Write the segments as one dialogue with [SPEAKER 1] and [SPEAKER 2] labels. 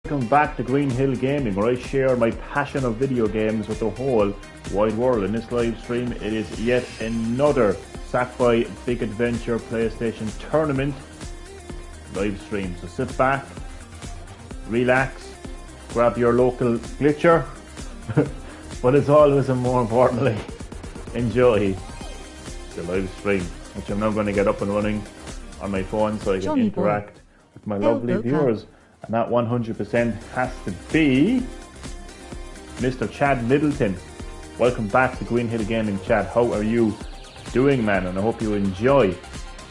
[SPEAKER 1] Welcome back to Green Hill Gaming, where I share my passion of video games with the whole wide world. In this live stream, it is yet another Sackboy Big Adventure PlayStation Tournament live stream. So sit back, relax, grab your local glitcher, but as always and more importantly, enjoy the live stream, which I'm now going to get up and running on my phone so I can interact with my lovely viewers. And that 100% has to be Mr. Chad Middleton. Welcome back to Green Hill Gaming, Chad. How are you doing, man? And I hope you enjoy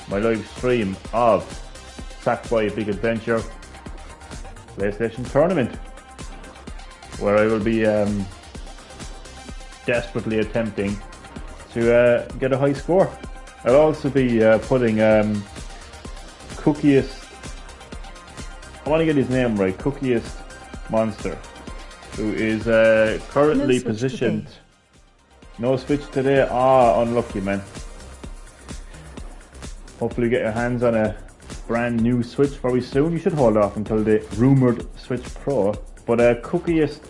[SPEAKER 1] my live stream of Sackboy Big Adventure PlayStation Tournament, where I will be desperately attempting to get a high score. I'll also be putting Cookiest, I want to get his name right, Cookiest Monster, who is currently positioned. No switch today. Unlucky, man. Hopefully you get your hands on a brand new Switch very soon. You should hold off until the rumored Switch Pro. But Cookiest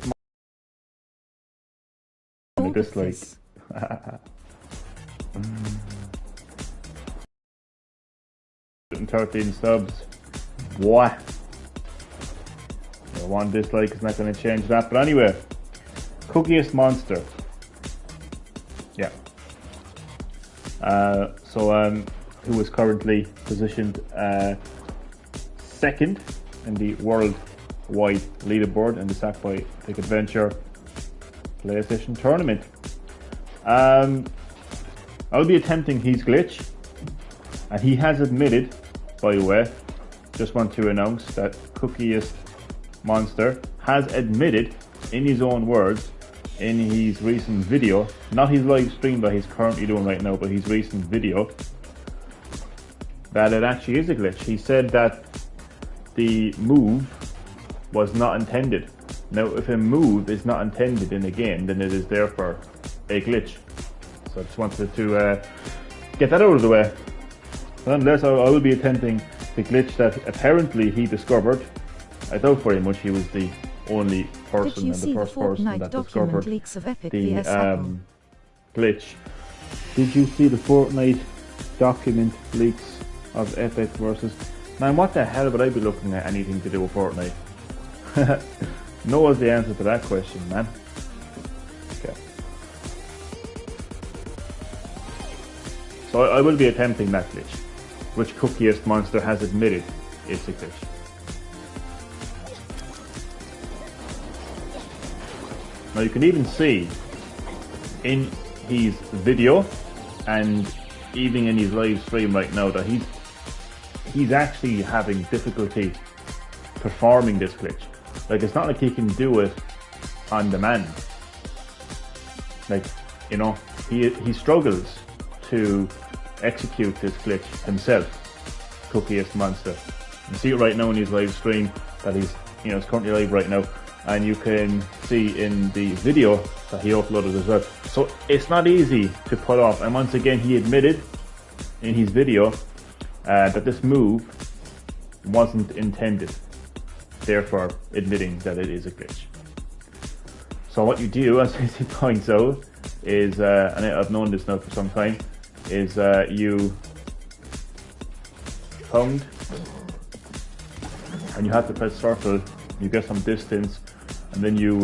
[SPEAKER 1] dislike. 13 subs. What? One dislike is not going to change that. But anyway, Cookiest Monster. Yeah. Who is currently positioned second in the worldwide leaderboard in the Sackboy Big Adventure PlayStation Tournament. I'll be attempting his glitch, and he has admitted, by the way, just want to announce that Cookiest Monster has admitted, in his own words, in his recent video, not his live stream that he's currently doing right now, but his recent video, that it actually is a glitch. He said that the move was not intended. Now, if a move is not intended in a game, then it is therefore a glitch. So I just wanted to get that out of the way. Nonetheless, I will be attempting the glitch that apparently he discovered. I doubt very much he was the only person and the first person that discovered the glitch. Did you see the Fortnite document leaks of Epic versus... Man, what the hell would I be looking at anything to do with Fortnite? No is the answer to that question, man. Okay. So I will be attempting that glitch, which Cookiest Monster has admitted is a glitch. Now you can even see in his video and even in his live stream right now that he's actually having difficulty performing this glitch. Like, it's not like he can do it on demand. Like, you know, he struggles to execute this glitch himself, Cookiest Monster. You see it right now in his live stream that he's currently live right now. And you can see in the video that he uploaded as well. So it's not easy to pull off. And once again, he admitted in his video that this move wasn't intended, therefore admitting that it is a glitch. So what you do, as he points out, is, and I've known this now for some time, is you pound, and you have to press circle, you get some distance, and then you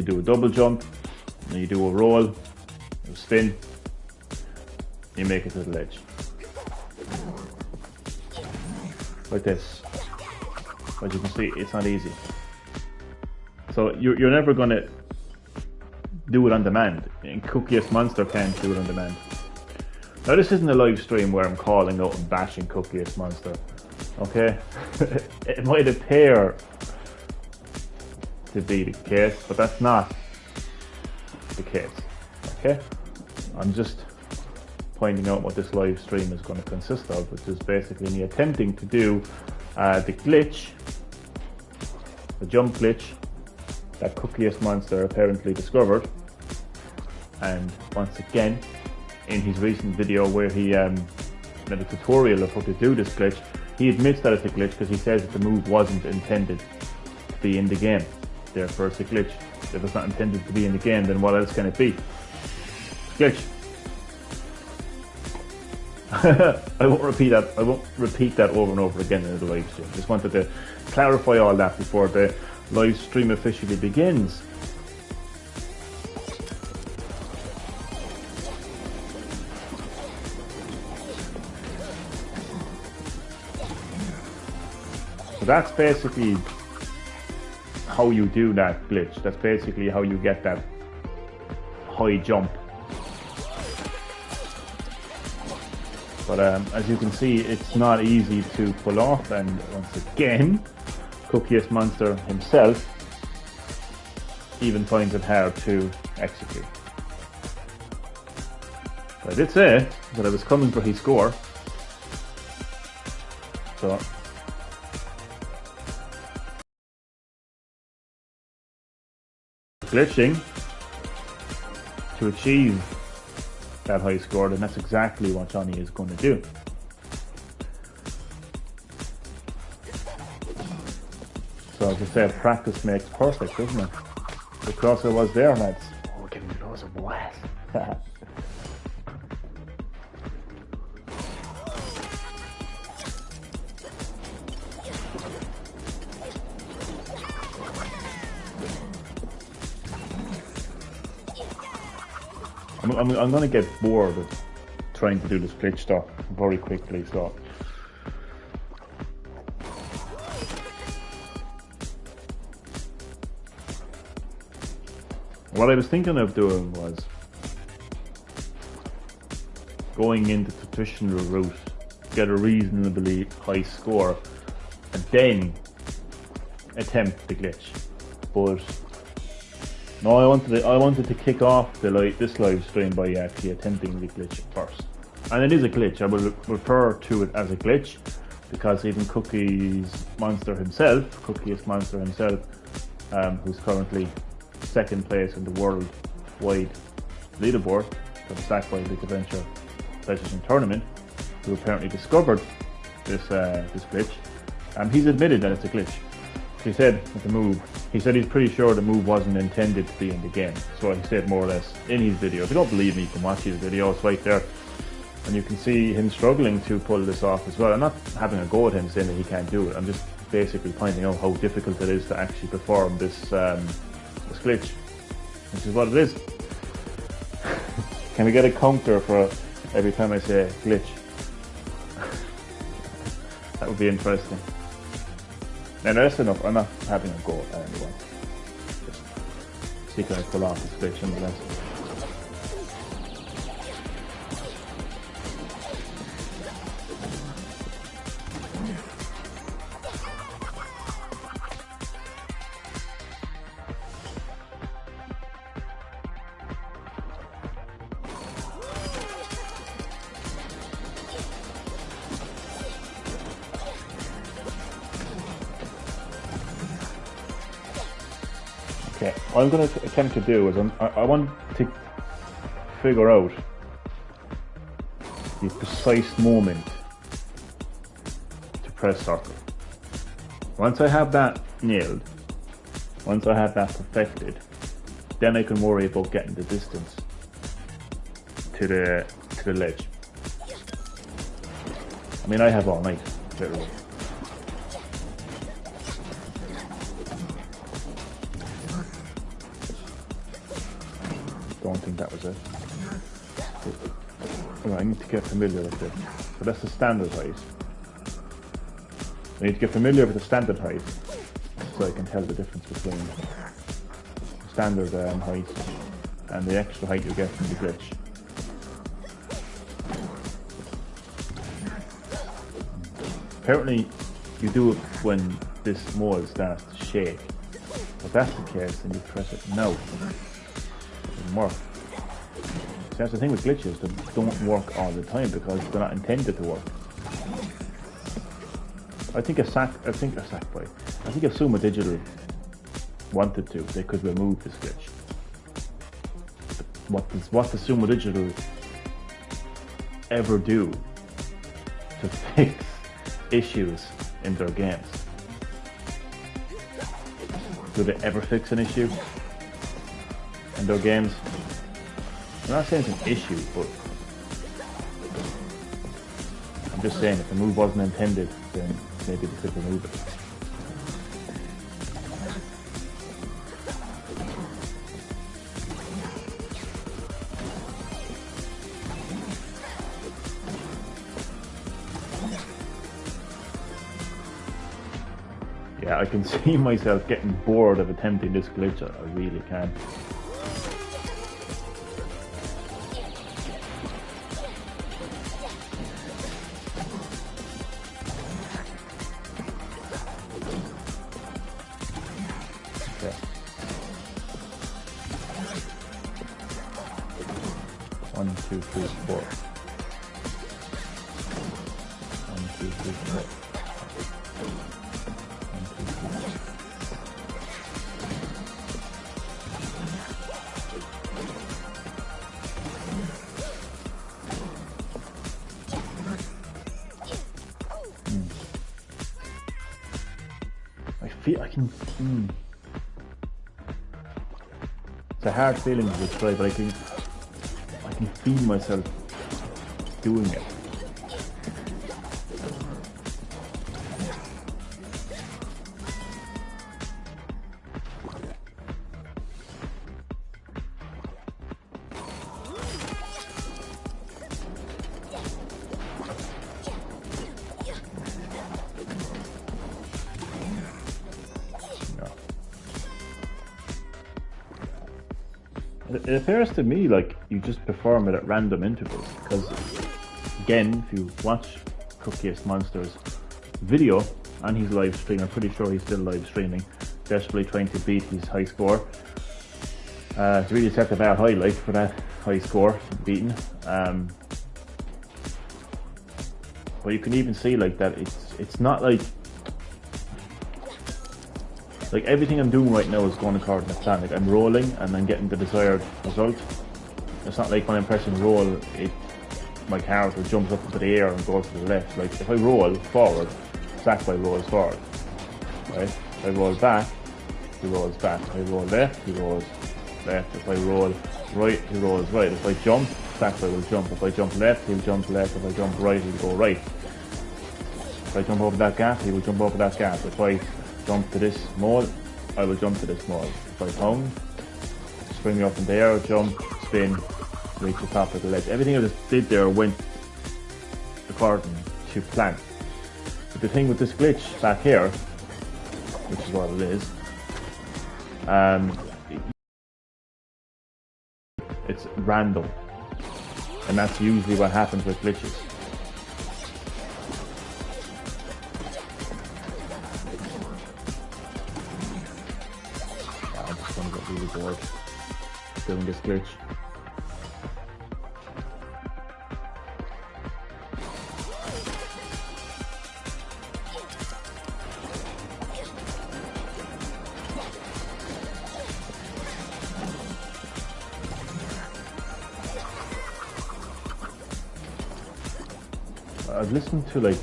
[SPEAKER 1] do a double jump, and you do a roll, a spin, you make it to the ledge. Like this. As you can see, it's not easy. So you're never going to do it on demand, and Cookiest Monster can't do it on demand. Now, this isn't a live stream where I'm calling out and bashing Cookiest Monster. Okay? It might appear to be the case, but that's not the case. Okay? I'm just pointing out what this live stream is going to consist of, which is basically me attempting to do the glitch, the jump glitch that Cookiest Monster apparently discovered. And once again, in his recent video where he made a tutorial of how to do this glitch. He admits that it's a glitch because he says that the move wasn't intended to be in the game. Therefore it's a glitch. If it's not intended to be in the game, then what else can it be? Glitch. I won't repeat that over and over again in the live stream. Just wanted to clarify all that before the live stream officially begins. So that's basically how you do that glitch. That's basically how you get that high jump. But as you can see, it's not easy to pull off, and once again, Cookiest Monster himself even finds it hard to execute. But I did say that I was coming for his score. So glitching to achieve that high score, then that's exactly what Johnny is going to do. So as I said, practice makes perfect, doesn't it? The crosser was there, lads. Oh, give me those a blast. I'm going to get bored of trying to do this glitch stuff very quickly, so what I was thinking of doing was going into the traditional route, get a reasonably high score, and then attempt the glitch. But no, I wanted to kick off this live stream by actually attempting the glitch first. And it is a glitch. I will refer to it as a glitch because even Cookiest Monster himself, who's currently second place in the worldwide leaderboard for the Sackboy Big Adventure PlayStation tournament, who apparently discovered this glitch, he's admitted that it's a glitch. He said with the move, he's pretty sure the move wasn't intended to be in the game. So he said more or less in his video. If you don't believe me, you can watch his video, it's right there. And you can see him struggling to pull this off as well. I'm not having a go at him saying that he can't do it. I'm just basically pointing out how difficult it is to actually perform this glitch, which is what it is. Can we get a counter for every time I say glitch? That would be interesting. Now that's enough. I'm not having a go at that anyway. Just see can I pull off this glitch nonetheless. Okay, what I'm going to attempt to do is I want to figure out the precise moment to press circle. Once I have that nailed, once I have that perfected, then I can worry about getting the distance to the ledge. I mean, I have all night, literally. Don't think that was it. I need to get familiar with this. So that's the standard height. I need to get familiar with the standard height so I can tell the difference between the standard height and the extra height you get from the glitch. Apparently you do it when this mold starts to shake. If that's the case, then you press it now. Work. See, that's the thing with glitches, they don't work all the time because they're not intended to work. I think if Sumo Digital wanted to, they could remove this glitch. What does Sumo Digital ever do to fix issues in their games. Do they ever fix an issue in their games? I'm not saying it's an issue, but I'm just saying if the move wasn't intended, then maybe they could remove it. Yeah, I can see myself getting bored of attempting this glitch. I really can. Okay. 1, 2, 3, 4. 1, 2, 3, 4. I can. It's a hard feeling to describe, but I can feel myself doing it. It appears to me like you just perform it at random intervals, because again, if you watch Cookiest Monster's video on his live stream, I'm pretty sure he's still live streaming, desperately trying to beat his high score. It's really set the bar high, like, for that high score beaten. But you can even see like that it's not like everything I'm doing right now is going according to plan. Like, I'm rolling and I'm getting the desired result. It's not like when I'm pressing roll, my character jumps up into the air and goes to the left. Like, if I roll forward, Sackboy rolls forward. Right? If I roll back, he rolls back. If I roll left, he rolls left. If I roll right, he rolls right. If I jump, Sackboy will jump. If I jump left, he'll jump left. If I jump right, he'll go right. If I jump over that gap, he will jump over that gap. If I jump to this mole, I will jump to this mole. If I pound, spring me up in the air, jump, spin, reach the top of the ledge. Everything I just did there went according to plan. But the thing with this glitch back here, which is what it is, it's random. And that's usually what happens with glitches. Really bored doing this glitch. I've listened to like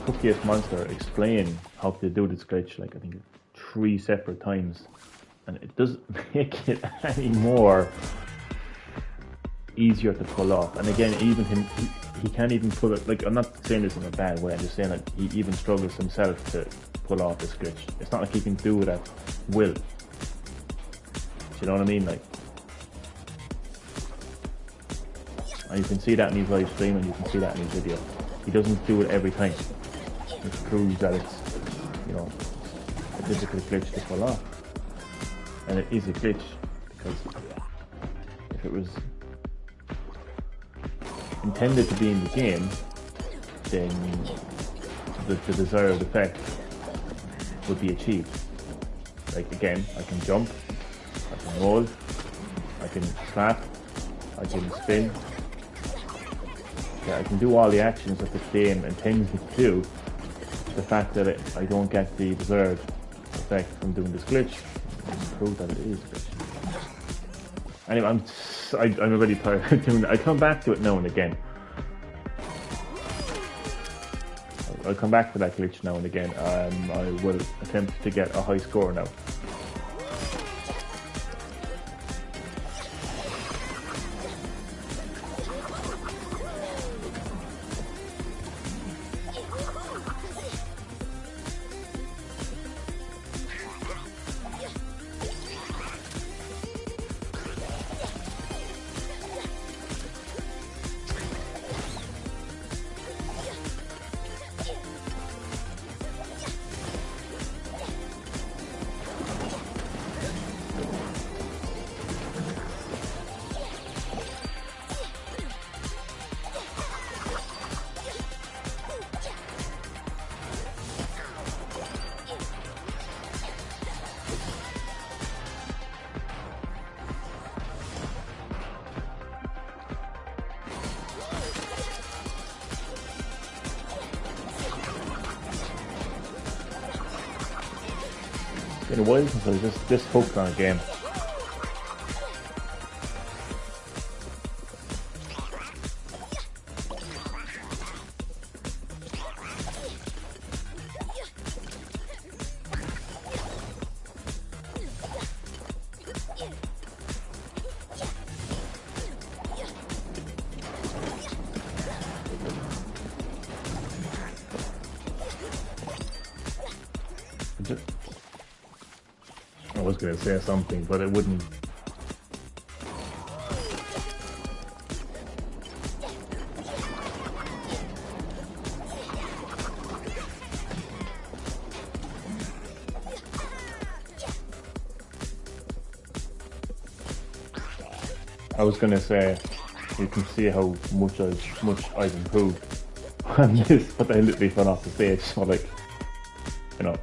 [SPEAKER 1] Cookiest Monster explain how to do this glitch, like I think 3 separate times, and it doesn't make it any more easier to pull off. And again, even him, he can't even pull it. Like, I'm not saying this in a bad way, I'm just saying that he even struggles himself to pull off this glitch. It's not like he can do it at will. Do you know what I mean? Like, and you can see that in his live stream, and you can see that in his video. He doesn't do it every time, which proves that it's, you know, a difficult glitch to pull off. And it is a glitch, because if it was intended to be in the game, then the desired effect would be achieved. Like, again, I can jump, I can roll, I can slap, I can spin. Yeah, I can do all the actions that the game intends me to do. The fact that I don't get the desired effect from doing this glitch proves that it is a glitch. Anyway, I'm already tired of doing that. I come back to it now and again. I'll come back to that glitch now and again. I will attempt to get a high score now. It's been a while since I was this hooked on a game. I was going to say something, but it wouldn't. I was going to say, you can see how much I've improved on this, but I literally fell off the stage. So like, you know,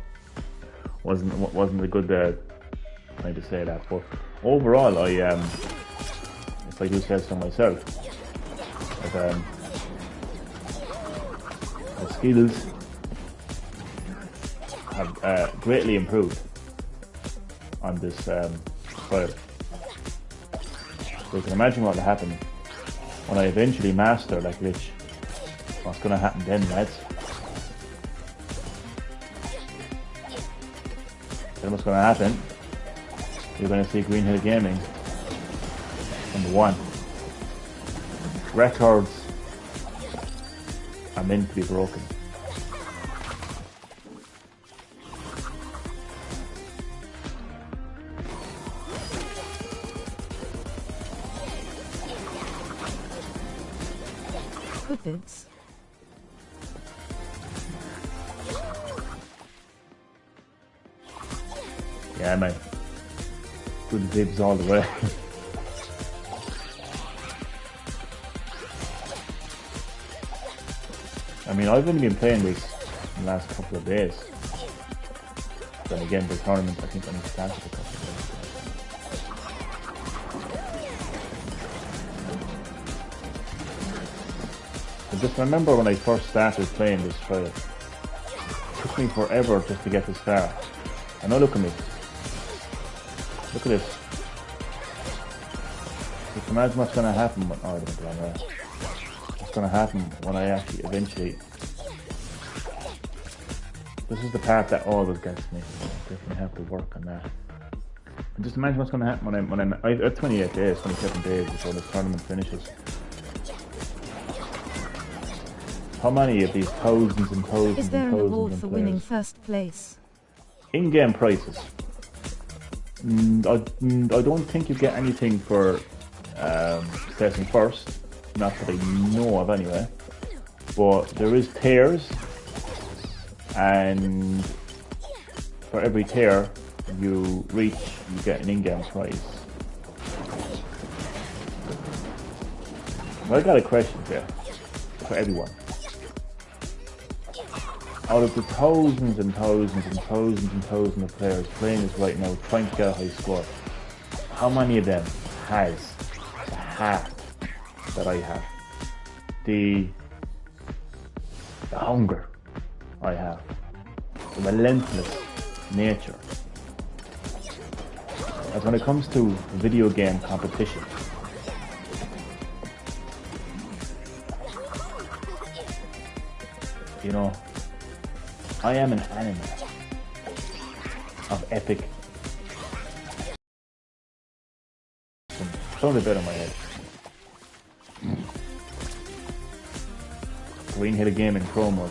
[SPEAKER 1] wasn't a good time to say that. But overall, if I do say so myself, the skills have greatly improved on this file. So you can imagine what will happen when I eventually master that glitch. What's going to happen then, lads? Then what's going to happen? You're going to see Green Hill Gaming #1. Records are meant to be broken.
[SPEAKER 2] Good bits.
[SPEAKER 1] Yeah, mate. Good vibes all the way. I mean, I've only been playing this in the last couple of days. Then again, the tournament, I think, only started a couple of days ago. I just remember when I first started playing this trial, it took me forever just to get this far. And now look at me. Look at this. Just imagine what's going to happen when, oh, I don't know, what's going to happen when I actually eventually. This is the part that always gets me. I definitely have to work on that. And just imagine what's going to happen when I have 28 days, 27 days before this tournament finishes. How many of these thousands and thousands
[SPEAKER 2] Is there
[SPEAKER 1] and
[SPEAKER 2] an
[SPEAKER 1] thousands
[SPEAKER 2] award
[SPEAKER 1] of
[SPEAKER 2] for
[SPEAKER 1] players?
[SPEAKER 2] winning first place?
[SPEAKER 1] In-game prices. I don't think you get anything for placing first, not that I know of anyway. But there is tiers, and for every tier you reach, you get an in-game prize. Well, I got a question there for everyone. Out of the thousands and thousands and thousands and thousands of players playing this right now, trying to get a high score, how many of them has the heart that I have? The hunger I have, the relentless nature. As when it comes to video game competition, you know, I am an anime of epic. Sounded a bit in my head. Green hit a game in Chromos.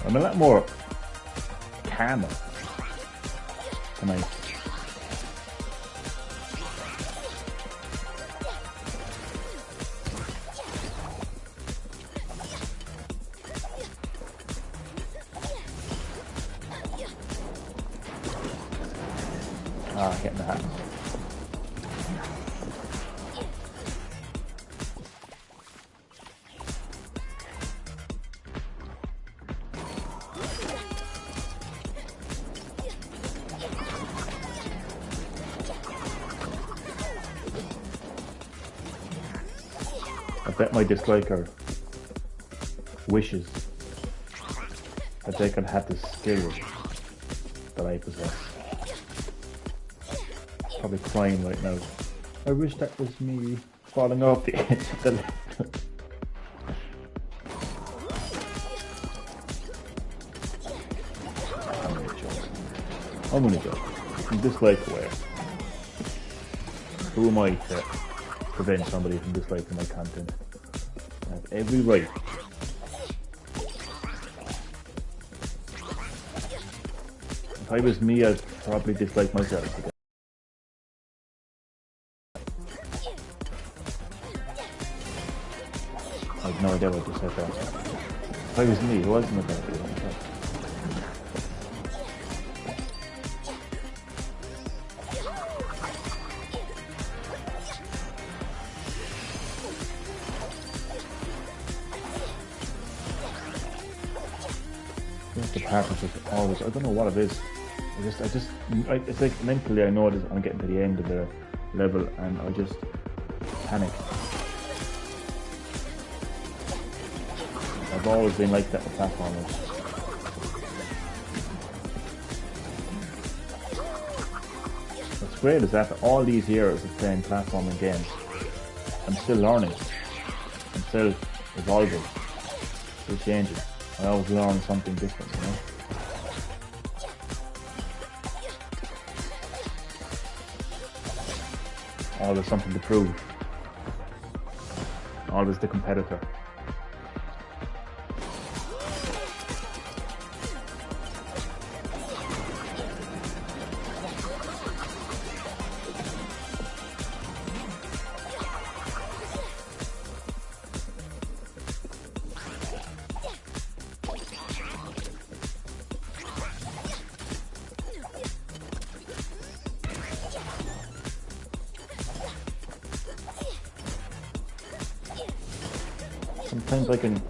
[SPEAKER 1] I'm a lot more calmer tonight. Getting the hat. I bet my disliker wishes that they could have the skill that I possess. Probably crying right now. I wish that was me falling off the edge of the level. I'm gonna joke. I'm dislike aware. Who am I to prevent somebody from disliking my content? I have every right. If I was me, I'd probably dislike myself again. I have no idea what to say there. If I was me, it wasn't about it. The partnership always, I don't know what it is. It's like mentally I know it is, I'm getting to the end of the level and I just panic. I've always been like that with platformers. What's great is after all these years of playing platforming games, I'm still learning. I'm still evolving. Still changing. I always learn something different, you know? Always something to prove. Always the competitor. Sometimes I can...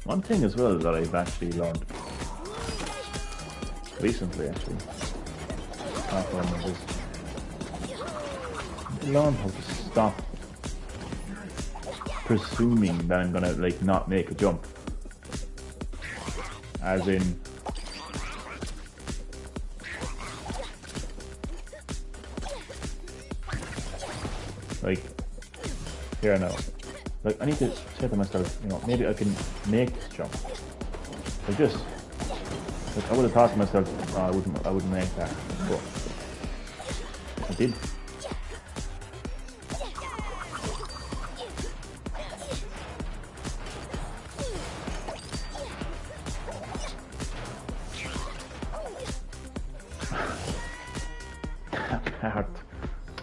[SPEAKER 1] One thing as well that I've actually learned recently, actually, learn how to stop presuming that I'm gonna like not make a jump, as in like here now, like I need to say to myself, you know, maybe I can make this jump. Like this. Like I would have thought to myself, oh, I wouldn't make that, but I did.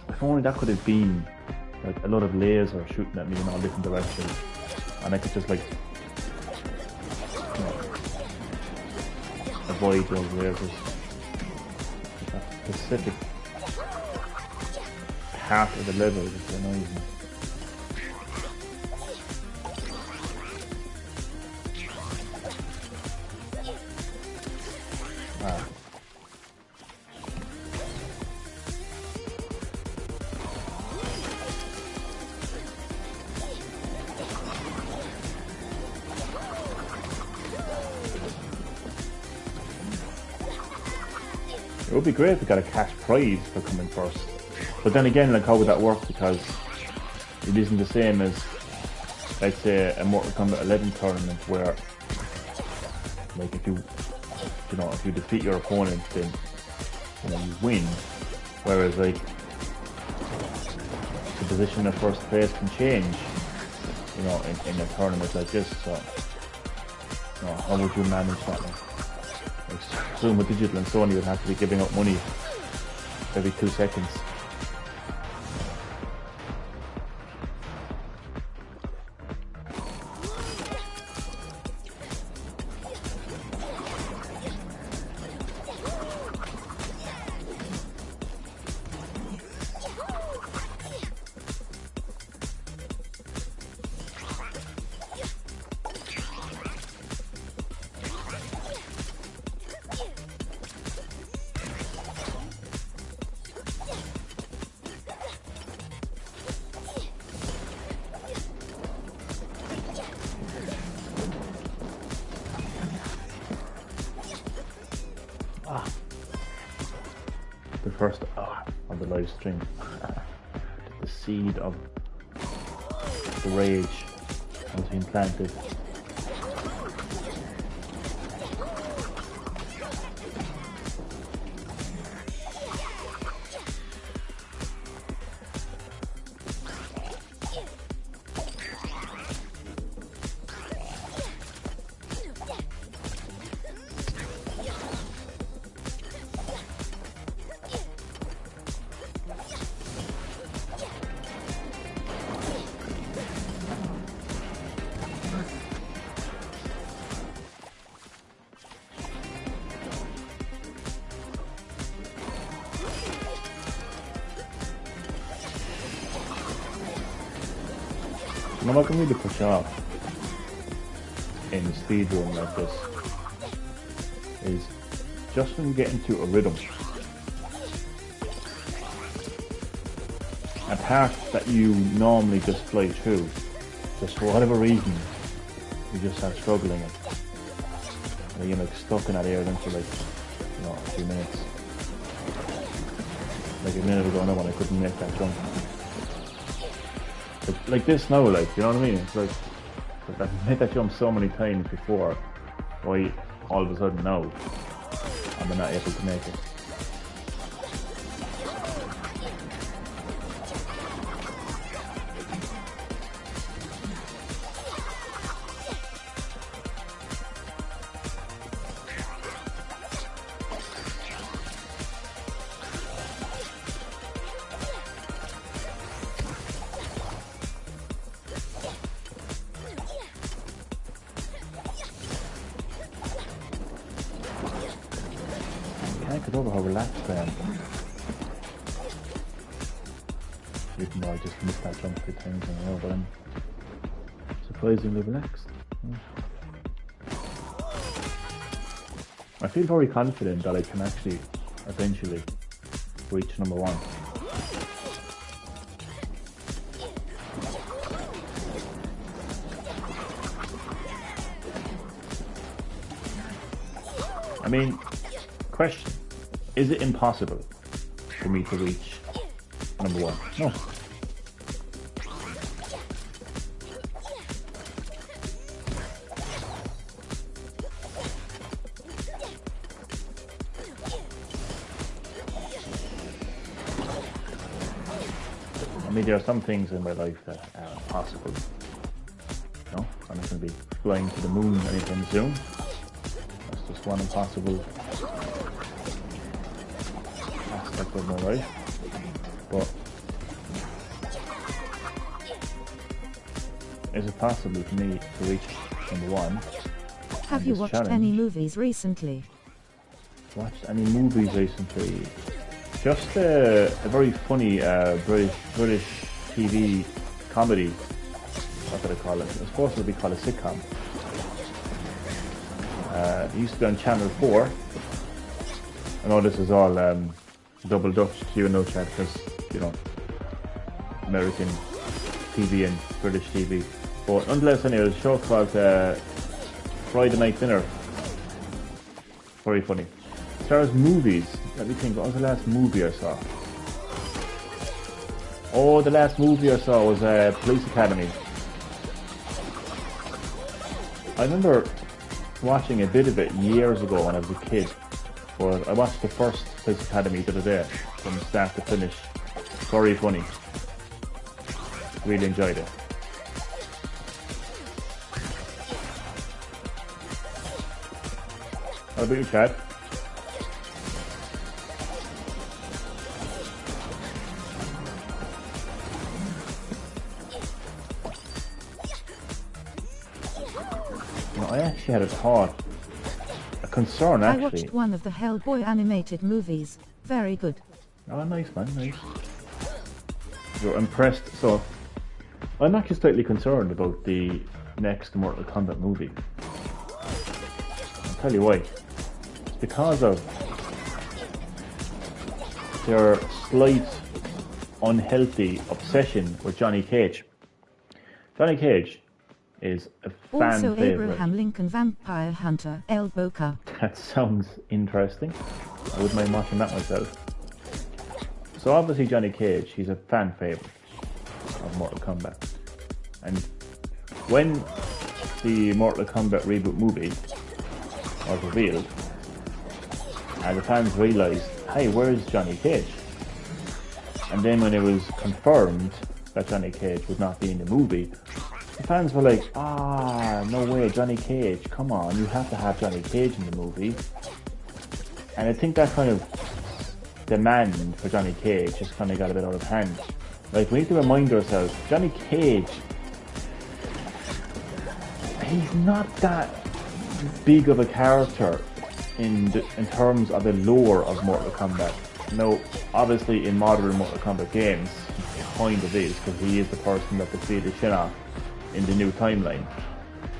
[SPEAKER 1] If only that could have been like a lot of layers are shooting at me in all different directions, and I could just like, you know, avoid those layers. That specific part of the level is annoying. It would be great if we got a cash prize for coming first. But then again, like, how would that work? Because it isn't the same as, let's say, a Mortal Kombat 11 tournament where, like, if you defeat your opponent, then you win. Whereas, like, the position of first place can change, in a tournament like this. So, how would you manage that? Like, Zoom with Digital and Sony would have to be giving up money every 2 seconds. The first of the live stream. The seed of the rage has been planted. What can really push off in a speed run like this is just when you get into a rhythm, a part that you normally just fly through, just for whatever reason you just start struggling and you're like stuck in that area then for like a few minutes. Like a minute ago now when I couldn't make that jump. Like this now, like, you know what I mean? It's like I've made that jump so many times before, why all of a sudden now I'm not able to make it. I can't get over how relaxed I am. Even though I just missed that jump 3 times in a row, but I'm surprisingly relaxed. I feel very confident that I can actually eventually reach number 1. I mean, question, is it impossible for me to reach number 1? No. I mean, there are some things in my life that are impossible. I'm not going to be flying to the moon anytime soon. That's just one impossible aspect of my life. But is it possible for me to reach number 1?
[SPEAKER 2] Have you watched any movies recently?
[SPEAKER 1] watched any movies recently. Just a very funny British TV comedy. What did I call it? It was supposed to be called a sitcom. It used to be on Channel 4. I know this is all double Dutch to you and no chat because, you know, American TV and British TV. But nonetheless, anyway, it was a show called Friday Night Dinner. Very funny. As far as movies, let me think, what was the last movie I saw? Oh, the last movie I saw was Police Academy. I remember watching a bit of it years ago when I was a kid. But I watched the first Police Academy the other day, from start to finish. Very funny. Really enjoyed it. How about you, Chad? You know, I actually had a thought, a concern actually.
[SPEAKER 2] I watched one of the Hellboy animated movies. Very good.
[SPEAKER 1] Oh, nice man, nice. You're impressed. So, I'm actually slightly concerned about the next Mortal Kombat movie. I'll tell you why. It's because of their slight unhealthy obsession with Johnny Cage. Johnny Cage is a fan
[SPEAKER 2] Also
[SPEAKER 1] favorite.
[SPEAKER 2] Abraham Lincoln Vampire Hunter El Boca.
[SPEAKER 1] That sounds interesting. I wouldn't mind watching that myself. So obviously Johnny Cage, he's a fan favorite of Mortal Kombat. And when the Mortal Kombat reboot movie was revealed, the fans realised, hey, where's Johnny Cage? And then when it was confirmed that Johnny Cage would not be in the movie, the fans were like, no way, Johnny Cage, come on, you have to have Johnny Cage in the movie. And I think that kind of demand for Johnny Cage just kind of got a bit out of hand. Like, we need to remind ourselves, Johnny Cage, he's not that big of a character in terms of the lore of Mortal Kombat. No, obviously in modern Mortal Kombat games, he kind of is, because he is the person that defeated Shinnok in the new timeline.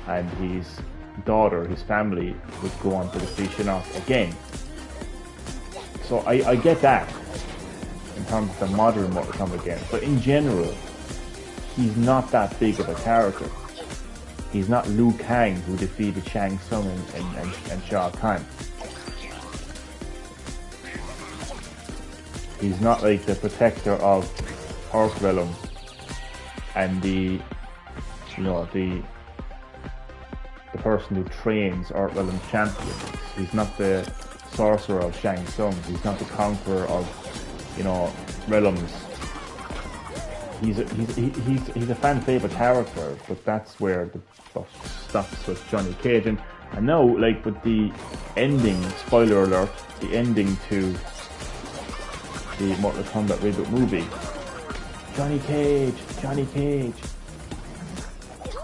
[SPEAKER 1] And his daughter, his family, would go on to defeat Shinnok again. So I get that in terms of the modern Mortal Kombat games, but in general, he's not that big of a character. He's not Liu Kang, who defeated Shang Tsung and Shao Kahn. He's not like the protector of Earth Realm and the person who trains Earth Realm champions. He's not the sorcerer of Shang Tsung. He's not the conqueror of, realms. He's a fan favorite character, but that's where the buff stops with Johnny Cage. And now, like with the ending, spoiler alert, the ending to the Mortal Kombat reboot movie, Johnny Cage.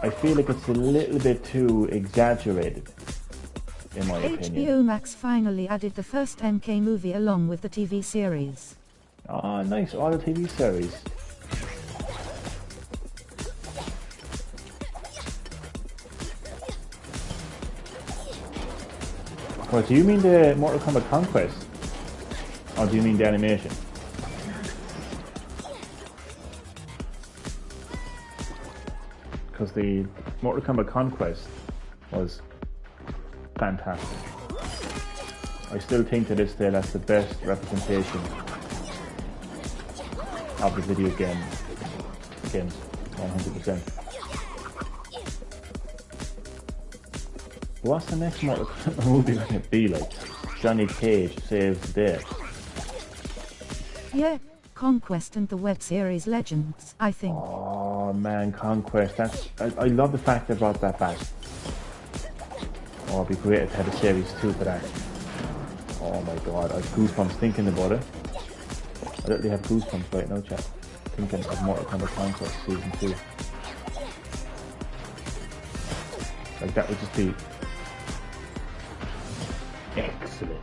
[SPEAKER 1] I feel like it's a little bit too exaggerated, in my opinion.
[SPEAKER 2] HBO Max finally added the first MK movie along with the TV series.
[SPEAKER 1] Oh, nice, all the TV series. Oh, do you mean the Mortal Kombat Conquest? Or do you mean the animation? Because the Mortal Kombat Conquest was fantastic. I still think to this day that's the best representation of the video game games, 100%. What's the next Mortal Kombat movie going to be like? Johnny Cage saves the day.
[SPEAKER 2] Yeah, Conquest and the web series Legends, I think.
[SPEAKER 1] Oh man, Conquest, I love the fact they brought that back. Oh, it'd be great to have a series 2 for that. Oh my god, I have goosebumps thinking about it. I literally have goosebumps right now, chat. Thinking of Mortal Kombat Conquest Season 2. Like, that would just be excellent.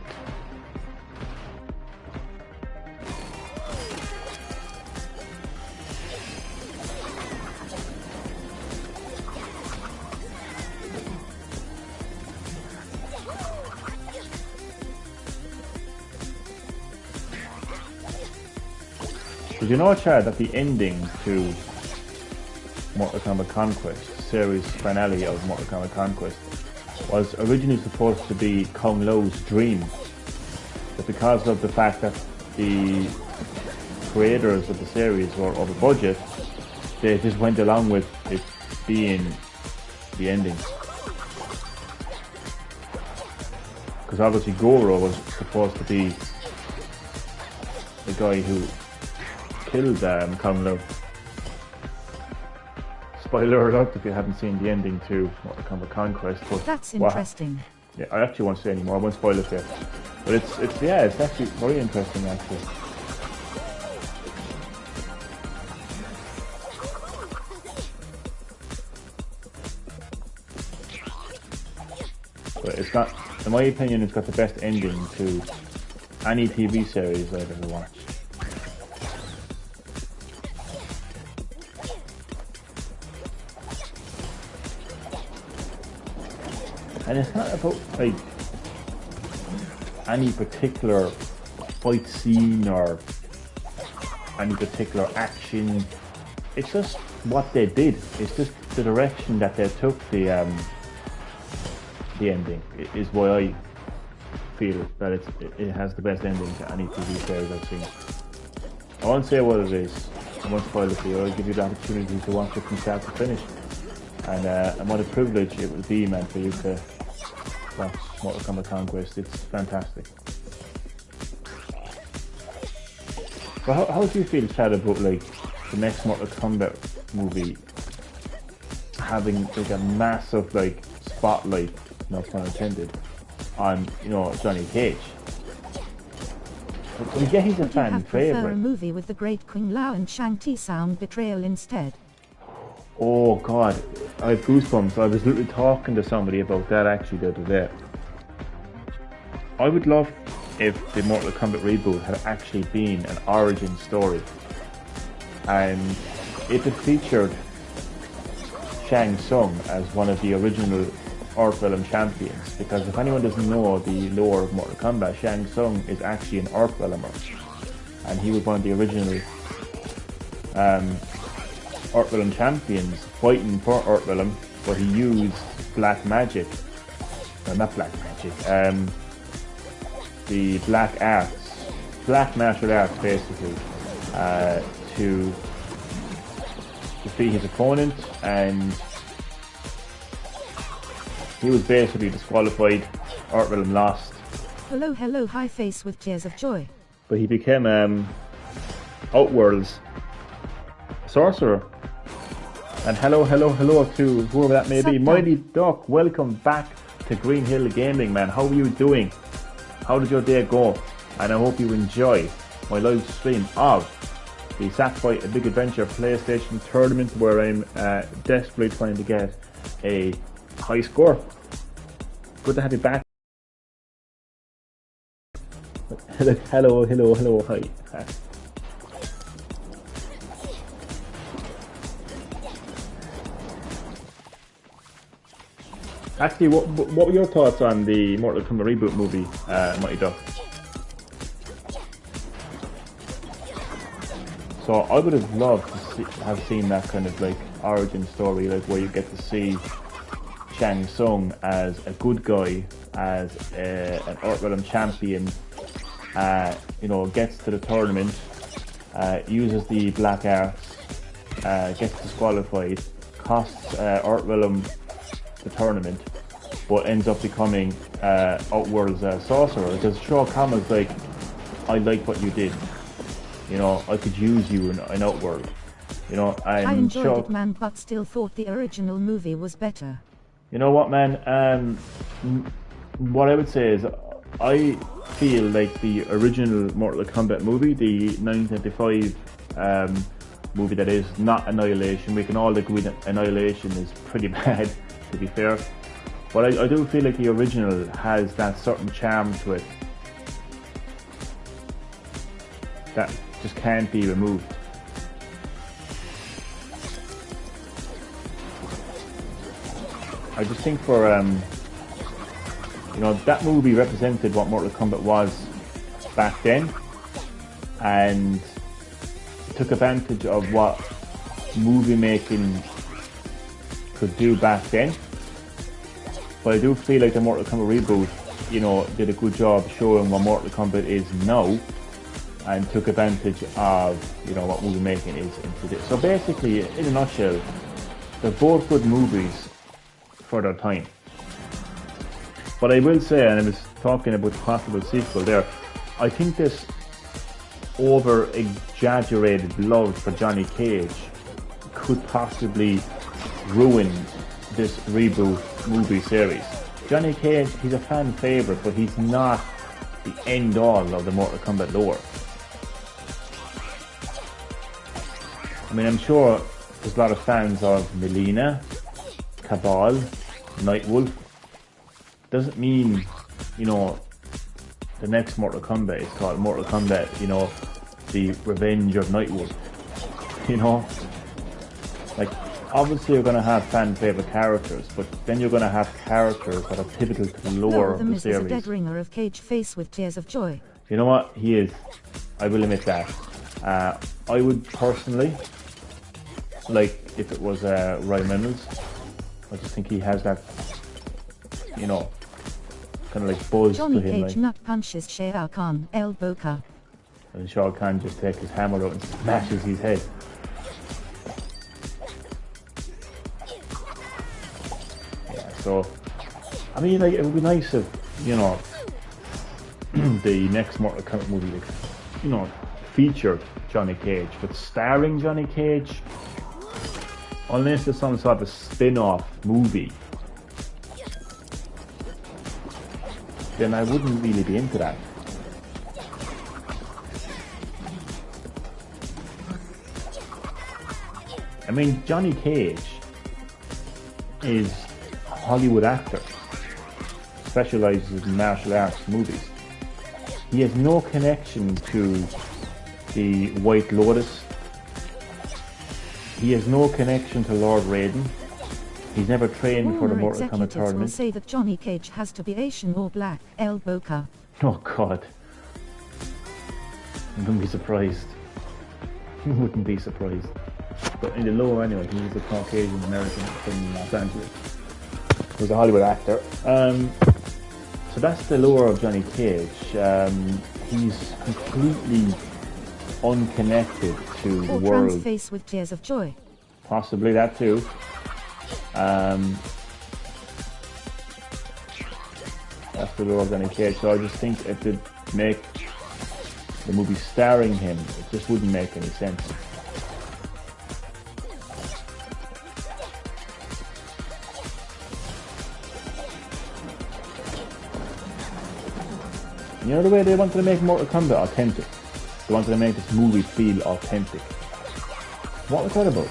[SPEAKER 1] Did you know, Chad, that the ending to Mortal Kombat Conquest, series finale of Mortal Kombat Conquest, was originally supposed to be Kung Lao's dream, but because of the fact that the creators of the series were over budget, they just went along with it being the ending. Because obviously Goro was supposed to be the guy who killed Kung Lao. Spoiler alert if you haven't seen the ending to Mortal Kombat Conquest. But
[SPEAKER 2] that's interesting.
[SPEAKER 1] Yeah, I actually won't say anymore. I won't spoil it yet. But it's actually very interesting actually. But it's got, in my opinion, it's got the best ending to any TV series I've ever watched. And it's not about like any particular fight scene or any particular action. It's just what they did. It's just the direction that they took the ending is why I feel that it has the best ending to any TV series I've seen. I won't say what it is. I won't spoil it for you. I'll give you the opportunity to watch it from start to finish. And what a privilege it would be, man, for you to watch Mortal Kombat Conquest. It's fantastic. But how do you feel, Chad, about like the next Mortal Kombat movie having like a massive like spotlight, no pun intended, on Johnny Cage? Yeah, he's a fan favorite.
[SPEAKER 2] Prefer a movie with the great Kung Lao and Shang Tsung betrayal instead?
[SPEAKER 1] Oh God, I have goosebumps. I was literally talking to somebody about that actually the other day. I would love if the Mortal Kombat reboot had actually been an origin story, and if it featured Shang Tsung as one of the original Earth Realm champions. Because if anyone doesn't know the lore of Mortal Kombat, Shang Tsung is actually an Earth Realmer, and he was one of the original Earth Realm champions fighting for Earth Realm, but he used black magic, no, not black magic, the black arts, black martial arts basically, to defeat his opponent, and he was basically disqualified. Earth Realm lost.
[SPEAKER 2] Hello, high face with tears of joy.
[SPEAKER 1] But he became Outworld's sorcerer. And hello to whoever that may be. Mighty Duck, welcome back to Green Hill Gaming, man. How are you doing? How did your day go? And I hope you enjoy my live stream of the Sackboy A Big Adventure PlayStation tournament, where I'm desperately trying to get a high score. Good to have you back. Hello, hi. Actually, what were your thoughts on the Mortal Kombat reboot movie, Mighty Duck? So I would have loved to have seen that kind of like origin story, like where you get to see Shang Tsung as a good guy, as an Earth Realm champion, gets to the tournament, uses the black arts, gets disqualified, costs Earth Realm the tournament, but ends up becoming Outworld's sorcerer. Because Shaw Kama's like, I like what you did. I could use you in Outworld.
[SPEAKER 2] I enjoyed it, man, but still thought the original movie was better.
[SPEAKER 1] You know what, man? What I would say is, I feel like the original Mortal Kombat movie, the 1995 movie that is not Annihilation. We can all agree that Annihilation is pretty bad, to be fair. But I do feel like the original has that certain charm to it that just can't be removed. I just think for that movie represented what Mortal Kombat was back then, and took advantage of what movie making could do back then. But I do feel like the Mortal Kombat reboot, you know, did a good job showing what Mortal Kombat is now, and took advantage of, you know, what movie making is into this. So basically, in a nutshell, they're both good movies for their time. But I will say, and I was talking about the possible sequel there, I think this over-exaggerated love for Johnny Cage could possibly ruin this reboot movie series. Johnny Cage, he's a fan favourite, but he's not the end-all of the Mortal Kombat lore. I mean, I'm sure there's a lot of fans of Melina, Cabal, Nightwolf. Doesn't mean, you know, the next Mortal Kombat is called Mortal Kombat, you know, the Revenge of Nightwolf. You know? Like, obviously you're going to have fan favourite characters, but then you're going to have characters that are pivotal to the lore of the series.
[SPEAKER 2] Is a dead ringer of Cage face with tears of joy.
[SPEAKER 1] You know what? He is. I will admit that. I would personally, like if it was Ryan Reynolds, I just think he has that, you know, kind of like buzz
[SPEAKER 2] Johnny
[SPEAKER 1] to him.
[SPEAKER 2] Cage
[SPEAKER 1] like,
[SPEAKER 2] nut punches Shao Kahn, El Boca.
[SPEAKER 1] And Shao Kahn just takes his hammer out and smashes his head. Yeah, so, I mean, like, it would be nice if, you know, the next Mortal Kombat movie, like, you know, featured Johnny Cage, but starring Johnny Cage, unless there's some sort of spin-off movie, then I wouldn't really be into that. I mean, Johnny Cage is a Hollywood actor, specializes in martial arts movies. He has no connection to the White Lotus. He has no connection to Lord Raiden. He's never trained for the Mortal Kombat tournament.
[SPEAKER 2] Will say that Johnny Cage has to be Asian or black, El Boca.
[SPEAKER 1] Oh God. I wouldn't be surprised. I wouldn't be surprised. But in the lore anyway, he was a Caucasian American from Los Angeles. He was a Hollywood actor. So that's the lore of Johnny Cage. He's completely unconnected to the world.
[SPEAKER 2] Trans face with tears of joy.
[SPEAKER 1] Possibly that too. That's the lore of Johnny Cage. So I just think if they make the movie starring him, it just wouldn't make any sense. You know the way they wanted to make Mortal Kombat authentic? They wanted to make this movie feel authentic. What was that about?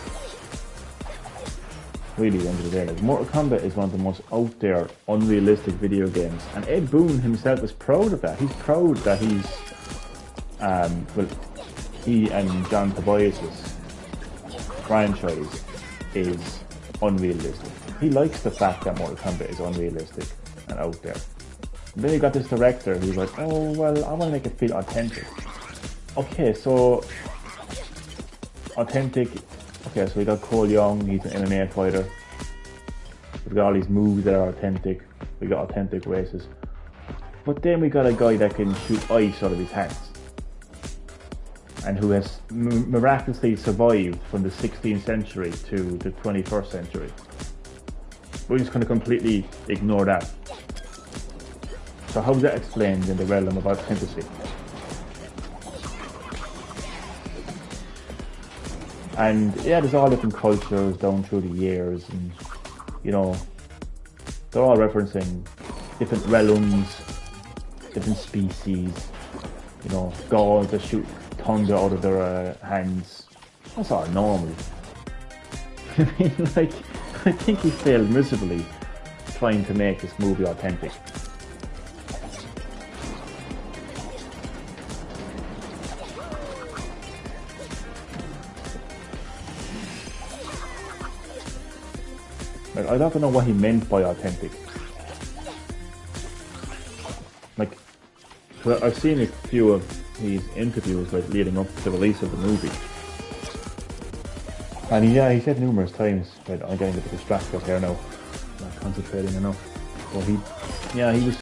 [SPEAKER 1] Really, at the end of the day, like, Mortal Kombat is one of the most out there, unrealistic video games, and Ed Boon himself is proud of that. He's proud that he's, well, he and John Tobias' franchise is unrealistic. He likes the fact that Mortal Kombat is unrealistic and out there. And then you got this director who's like, oh, well, I want to make it feel authentic. Okay, so authentic. Okay, so we got Cole Young, he's an MMA fighter. We've got all these moves that are authentic. We got authentic races. But then we got a guy that can shoot ice out of his hands. And who has miraculously survived from the 16th century to the 21st century. We're just going to completely ignore that. So how is that explained in the realm of authenticity? And yeah, there's all different cultures down through the years, and you know, they're all referencing different realms, different species, you know, gods that shoot thunder out of their hands. That's all normal. I mean, like, I think he failed miserably trying to make this movie authentic. Like, I don't know what he meant by authentic. Like, I've seen a few of his interviews, like, leading up to the release of the movie, And he said numerous times that I'm getting a bit distracted here now, not concentrating enough. But he was.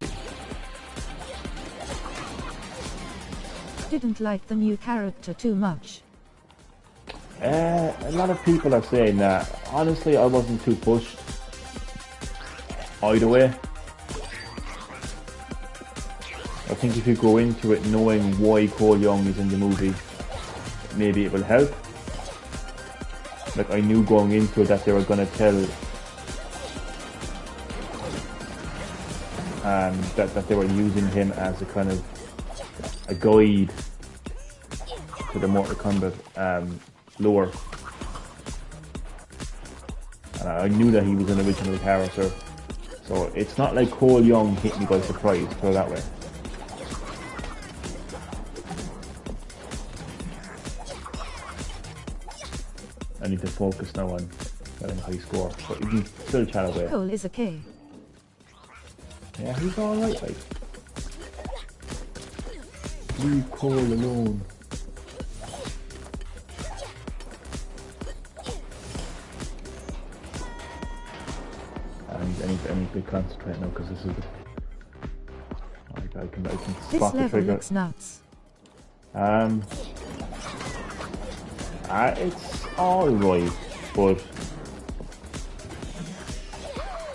[SPEAKER 2] Didn't like the new character too much.
[SPEAKER 1] A lot of people are saying that. Honestly, I wasn't too pushed either way. I think if you go into it knowing why Cole Young is in the movie, maybe it will help. Like, I knew going into it that they were going to tell that they were using him as a kind of a guide to the Mortal Kombat lore. And I knew that he was an original character, so it's not like Cole Young hit me by surprise, put it that way. I need to focus now on getting a high score, but you can still chat away.
[SPEAKER 2] Cole is okay.
[SPEAKER 1] Yeah, he's alright, like. Leave Cole alone. I need to concentrate now because this is the... I can
[SPEAKER 2] this
[SPEAKER 1] spot the
[SPEAKER 2] level
[SPEAKER 1] trigger.
[SPEAKER 2] looks nuts.
[SPEAKER 1] It's alright, but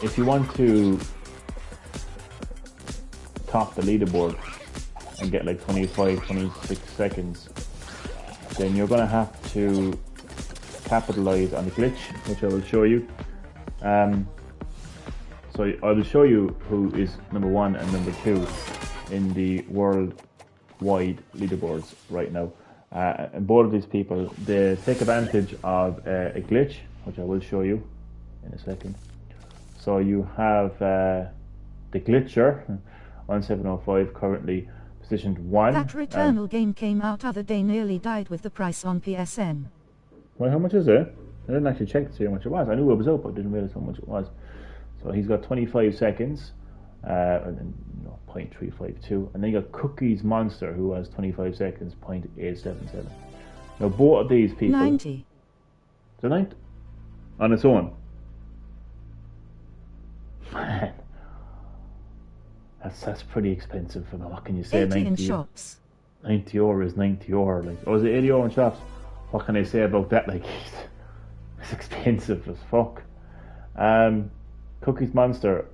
[SPEAKER 1] if you want to top the leaderboard and get like 25-26 seconds, then you're gonna have to capitalize on the glitch, which I will show you. So I will show you who is number 1 and number 2 in the worldwide leaderboards right now. And both of these people, they take advantage of a glitch, which I will show you in a second. So you have the glitcher on 705 currently positioned 1.
[SPEAKER 2] That Returnal game came out other day, nearly died with the price on PSN.
[SPEAKER 1] Well, how much is it? I didn't actually check to see how much it was. I knew it was up, but I didn't realize how much it was. So he's got 25 seconds, and then 0.352, and then you got Cookies Monster, who has 25 seconds, 0.877. Now both of these people...
[SPEAKER 2] 90.
[SPEAKER 1] Is it 90? On its own. Man, that's pretty expensive. I mean, what can you say?
[SPEAKER 2] 80
[SPEAKER 1] 90
[SPEAKER 2] in shops.
[SPEAKER 1] 90 euro is 90 euro. Like, oh, is it 80 euro in shops? What can I say about that? Like, it's expensive as fuck. Cookies Monster,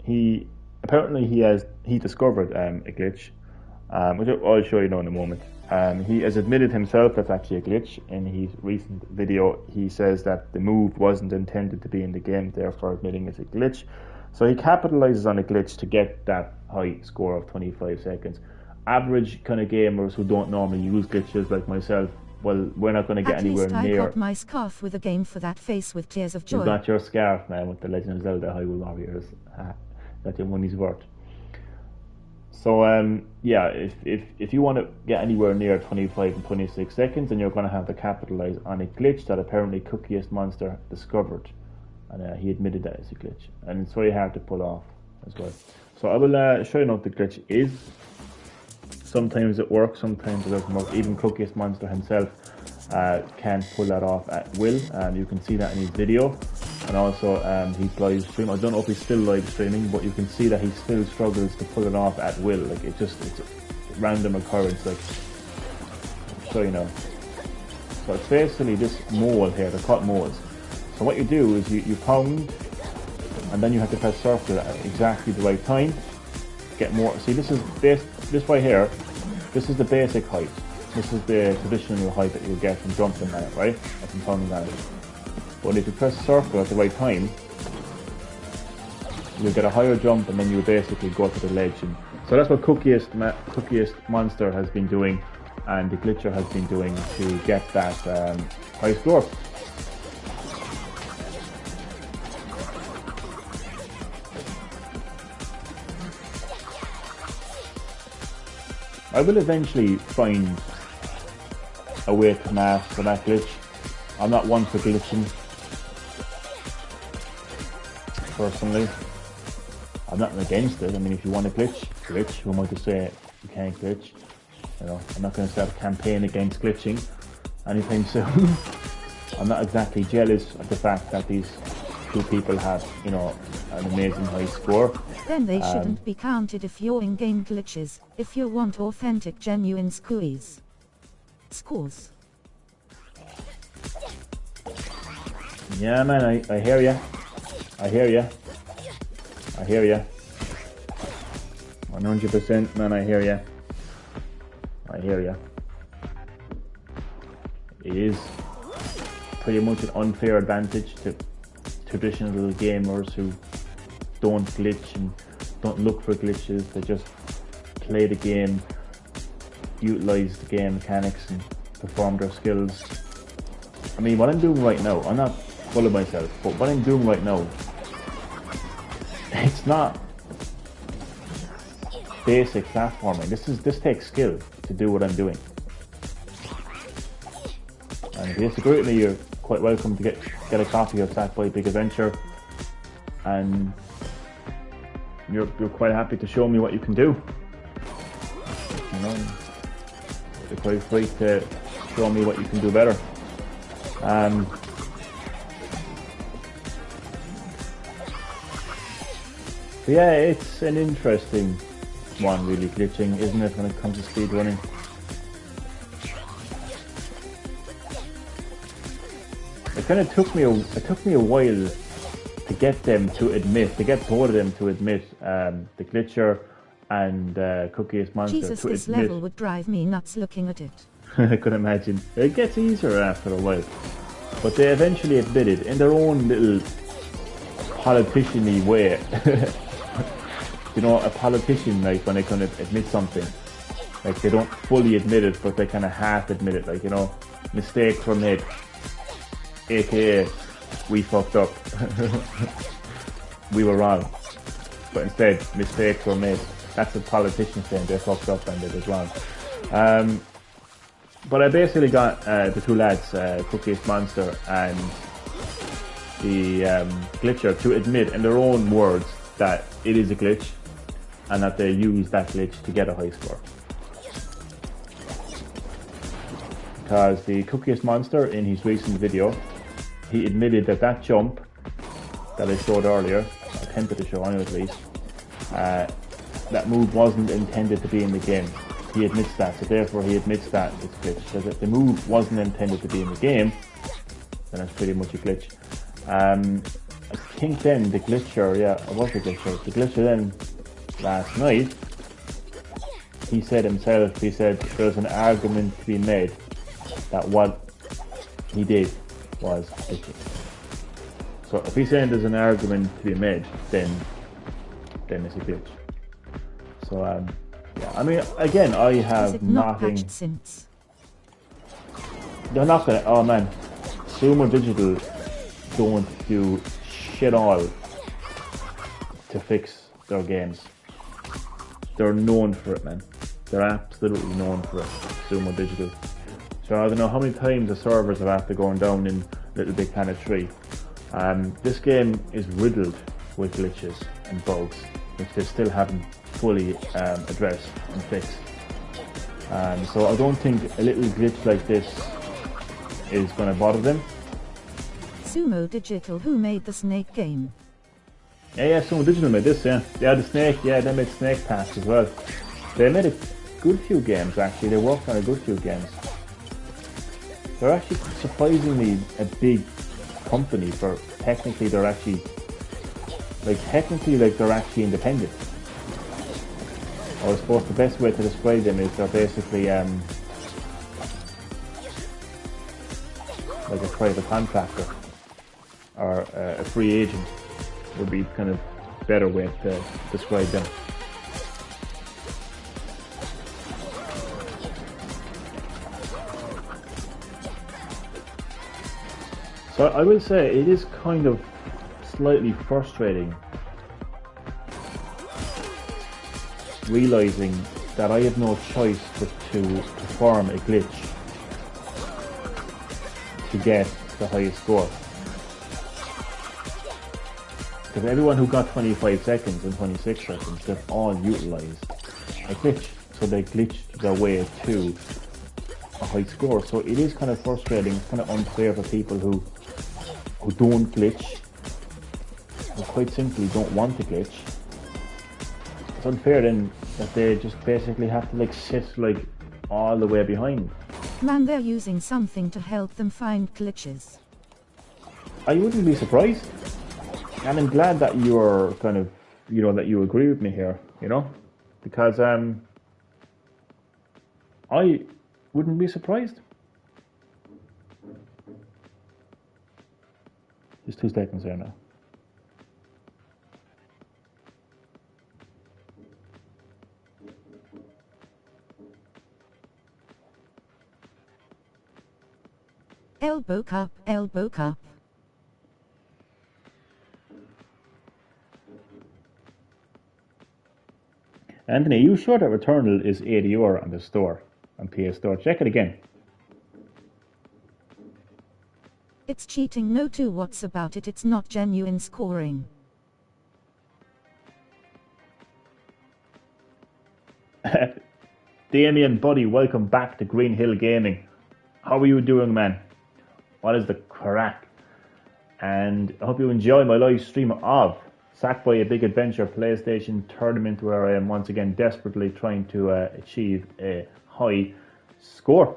[SPEAKER 1] he discovered a glitch, which I'll show you now in a moment. He has admitted himself that's actually a glitch. In his recent video, he says that the move wasn't intended to be in the game, therefore admitting it's a glitch. So he capitalizes on a glitch to get that high score of 25 seconds. Average kind of gamers who don't normally use glitches like myself, well, we're not going to get anywhere
[SPEAKER 2] near.
[SPEAKER 1] near.
[SPEAKER 2] I got my scarf with a game for that face with tears of joy.
[SPEAKER 1] You got your scarf, man, with the Legend of Zelda Hyrule Warriors. That's your money's worth. So, yeah, if you want to get anywhere near 25 and 26 seconds, then you're going to have to capitalize on a glitch that apparently Cookiest Monster discovered. And he admitted that it's a glitch. And it's very hard to pull off as well. So I will show you what the glitch is. Sometimes it works, sometimes it doesn't work. Even Cookiest Monster himself can pull that off at will. You can see that in his video. And also he's live streaming. I don't know if he's still live streaming, but you can see that he still struggles to pull it off at will. Like, it's a random occurrence. Like, I'll show you now. So it's basically this mole here. They're called moles. So what you do is you pound, and then you have to press circle at exactly the right time. Get more. See, this right here. This is the basic height. This is the traditional height that you'll get from jumping at it, right? Or from pounding at it. But if you press circle at the right time, you'll get a higher jump, and then you'll basically go to the ledge. And so that's what Cookiest Monster has been doing, and the glitcher has been doing to get that high score. I will eventually find a way to master that glitch. I'm not one for glitching, personally. I'm not against it. I mean, if you want to glitch. Who am I to say you can't glitch? You know, I'm not going to start a campaign against glitching anytime soon. I'm not exactly jealous of the fact that these two people have, you know, an amazing high score.
[SPEAKER 2] Then they shouldn't be counted if you're in-game glitches, if you want authentic, genuine scores.
[SPEAKER 1] Yeah, man, I hear ya. I hear ya. 100%, man, I hear ya. It is pretty much an unfair advantage to traditional gamers who don't glitch and don't look for glitches. They just play the game, utilize the game mechanics and perform their skills. I mean, what I'm doing right now, I'm not full of myself, but what I'm doing right now, it's not basic platforming. This takes skill to do what I'm doing. And if you disagree with me, you're quite welcome to get a copy of Sackboy Big Adventure, and you're quite happy to show me what you can do. You know, you're quite free to show me what you can do better. But yeah, it's an interesting one, really, glitching, isn't it, when it comes to speedrunning? It kind of took me a while to get them to admit, to get both of them to admit, the glitcher and Cookiest Monster
[SPEAKER 2] Jesus,
[SPEAKER 1] to
[SPEAKER 2] this
[SPEAKER 1] admit.
[SPEAKER 2] level would drive me nuts looking at it.
[SPEAKER 1] I could imagine. It gets easier after a while. But they eventually admitted, in their own little politician-y way. You know, a politician, like, when they kind of admit something, like, they don't fully admit it, but they kind of half admit it. Like, you know, mistakes were made, aka we fucked up. We were wrong. But instead, mistakes were made. That's a politician saying they fucked up and they did wrong. But I basically got the two lads, Cookiest Monster and the glitcher, to admit in their own words that it is a glitch and that they use that glitch to get a high score. Because the Cookiest Monster, in his recent video, he admitted that that jump that I showed earlier, or attempted to show anyway at least, that move wasn't intended to be in the game. He admits that, so therefore he admits that it's glitch. So if the move wasn't intended to be in the game, then it's pretty much a glitch. I think then the glitcher, the glitcher then last night, he said there's an argument to be made that what he did was glitching. So if he's saying there's an argument to be made, then it's a glitch. So yeah, I mean, again, I have nothing.
[SPEAKER 2] Patched since?
[SPEAKER 1] They're not gonna. Oh man, Sumo Digital don't do shit all to fix their games. They're known for it, man. They're absolutely known for it. Sumo Digital. So I don't know how many times the servers have after going down in Little Big Planet 3. This game is riddled with glitches and bugs, which they still haven't fully addressed and fixed. So I don't think a little glitch like this is going to bother them.
[SPEAKER 2] Sumo Digital, who made the Snake game?
[SPEAKER 1] Yeah, Sumo Digital made this, yeah. Yeah, the Snake, yeah, they made Snake Pass as well. They made a good few games, actually. They worked on a good few games. They're actually surprisingly a big company for technically they're actually independent. Or I suppose the best way to describe them is they're basically like a private contractor or a free agent would be kind of better way to describe them. So I will say it is kind of slightly frustrating realizing that I have no choice but to perform a glitch to get the highest score. Because everyone who got 25 seconds and 26 seconds, they've all utilized a glitch. So they glitched their way to a high score. So it is kind of frustrating. It's kind of unfair for people who don't glitch, who quite simply don't want to glitch. It's unfair then that they just basically have to like sit like all the way behind.
[SPEAKER 2] Man, they're using something to help them find glitches.
[SPEAKER 1] I wouldn't be surprised. And I'm glad that you're kind of, you know, that you agree with me here, you know, because I wouldn't be surprised. Just 2 seconds there now.
[SPEAKER 2] Elbow cup, elbow cup.
[SPEAKER 1] Anthony, are you sure that Returnal is €80 on the store, on PS Store? Check it again.
[SPEAKER 2] It's cheating, no two what's about it, it's not genuine scoring.
[SPEAKER 1] Damien, buddy, welcome back to Green Hill Gaming. How are you doing, man? What is the crack? And I hope you enjoy my live stream of Sackboy, a Big Adventure PlayStation tournament, where I am once again desperately trying to achieve a high score.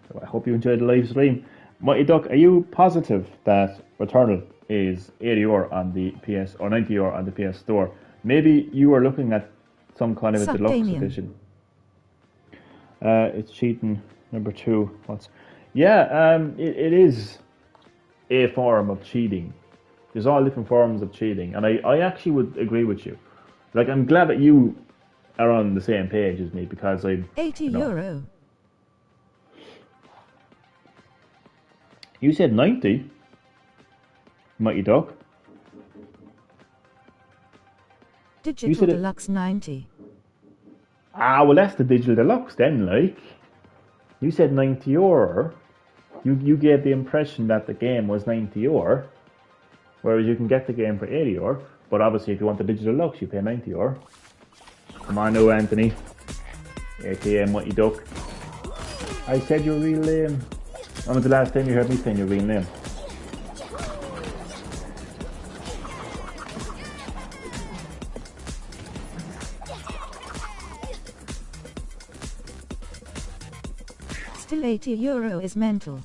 [SPEAKER 1] So I hope you enjoyed the live stream. Mighty Duck, are you positive that Returnal is €80 on the PS or €90 on the PS Store? Maybe you are looking at some kind of a deluxe edition. It's cheating. Number 2. It is a form of cheating. There's all different forms of cheating, and I actually would agree with you. Like, I'm glad that you are on the same page as me, because I...
[SPEAKER 2] €80.
[SPEAKER 1] You said 90, Mighty Duck.
[SPEAKER 2] Digital Deluxe 90.
[SPEAKER 1] Ah, well, that's the Digital Deluxe then, like. You said €90. You gave the impression that the game was €90, whereas you can get the game for €80. But obviously, if you want the Digital Deluxe, you pay €90. Come on now, Anthony, aka Mighty Duck. I said you're real lame. When was the last time you heard me saying you're real lame?
[SPEAKER 2] Still €80 is mental.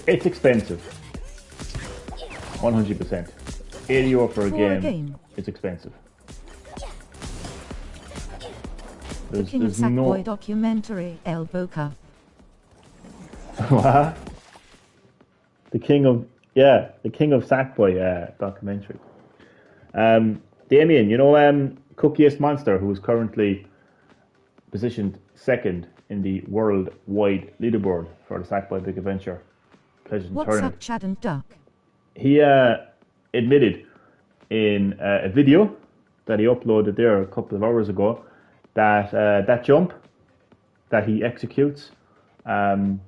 [SPEAKER 1] It's expensive. 100%. €80 for a game. It's expensive.
[SPEAKER 2] The King of Sackboy documentary, Elbow Cup.
[SPEAKER 1] What? The King of Sackboy documentary. Damien, you know Cookiest Monster, who is currently positioned 2nd in the worldwide leaderboard for the Sackboy Big Adventure PlayStation
[SPEAKER 2] What's
[SPEAKER 1] tournament.
[SPEAKER 2] up, Chad and Duck?
[SPEAKER 1] He admitted in a video that he uploaded there a couple of hours ago that that jump that he executes to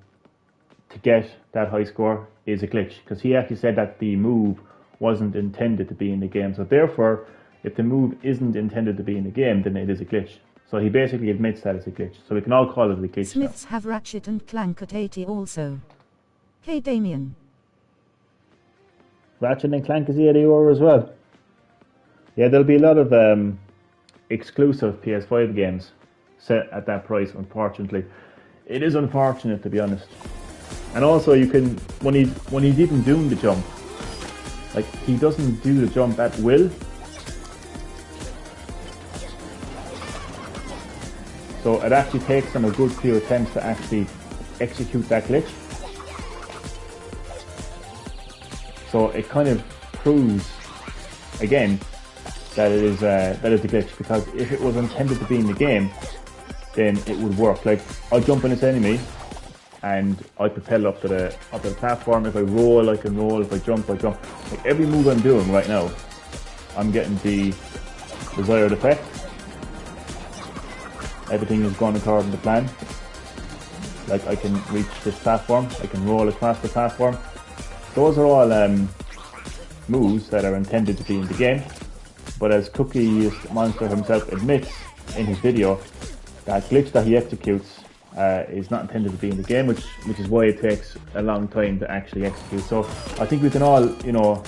[SPEAKER 1] get that high score is a glitch, because he actually said that the move wasn't intended to be in the game. So therefore, if the move isn't intended to be in the game, then it is a glitch. So he basically admits that it's a glitch. So we can all call it a glitch.
[SPEAKER 2] Smiths
[SPEAKER 1] now.
[SPEAKER 2] have Ratchet and Clank at 80 also. Hey Damien.
[SPEAKER 1] Ratchet and Clank is €80 as well. Yeah, there'll be a lot of exclusive PS5 games set at that price, unfortunately. It is unfortunate, to be honest. And also, you can, when he's even doing the jump, like, he doesn't do the jump at will. So it actually takes him a good few attempts to actually execute that glitch. So it kind of proves, again, that it is a glitch, because if it was intended to be in the game, then it would work. Like, I jump on this enemy, and I propel up to the platform. If I roll, I can roll. If I jump, I jump. Like, every move I'm doing right now, I'm getting the desired effect. Everything is going according to plan. Like, I can reach this platform, I can roll across the platform. Those are all moves that are intended to be in the game. But as Cookie Monster himself admits, in his video that glitch that he executes is not intended to be in the game, which is why it takes a long time to actually execute. So I think we can all, you know,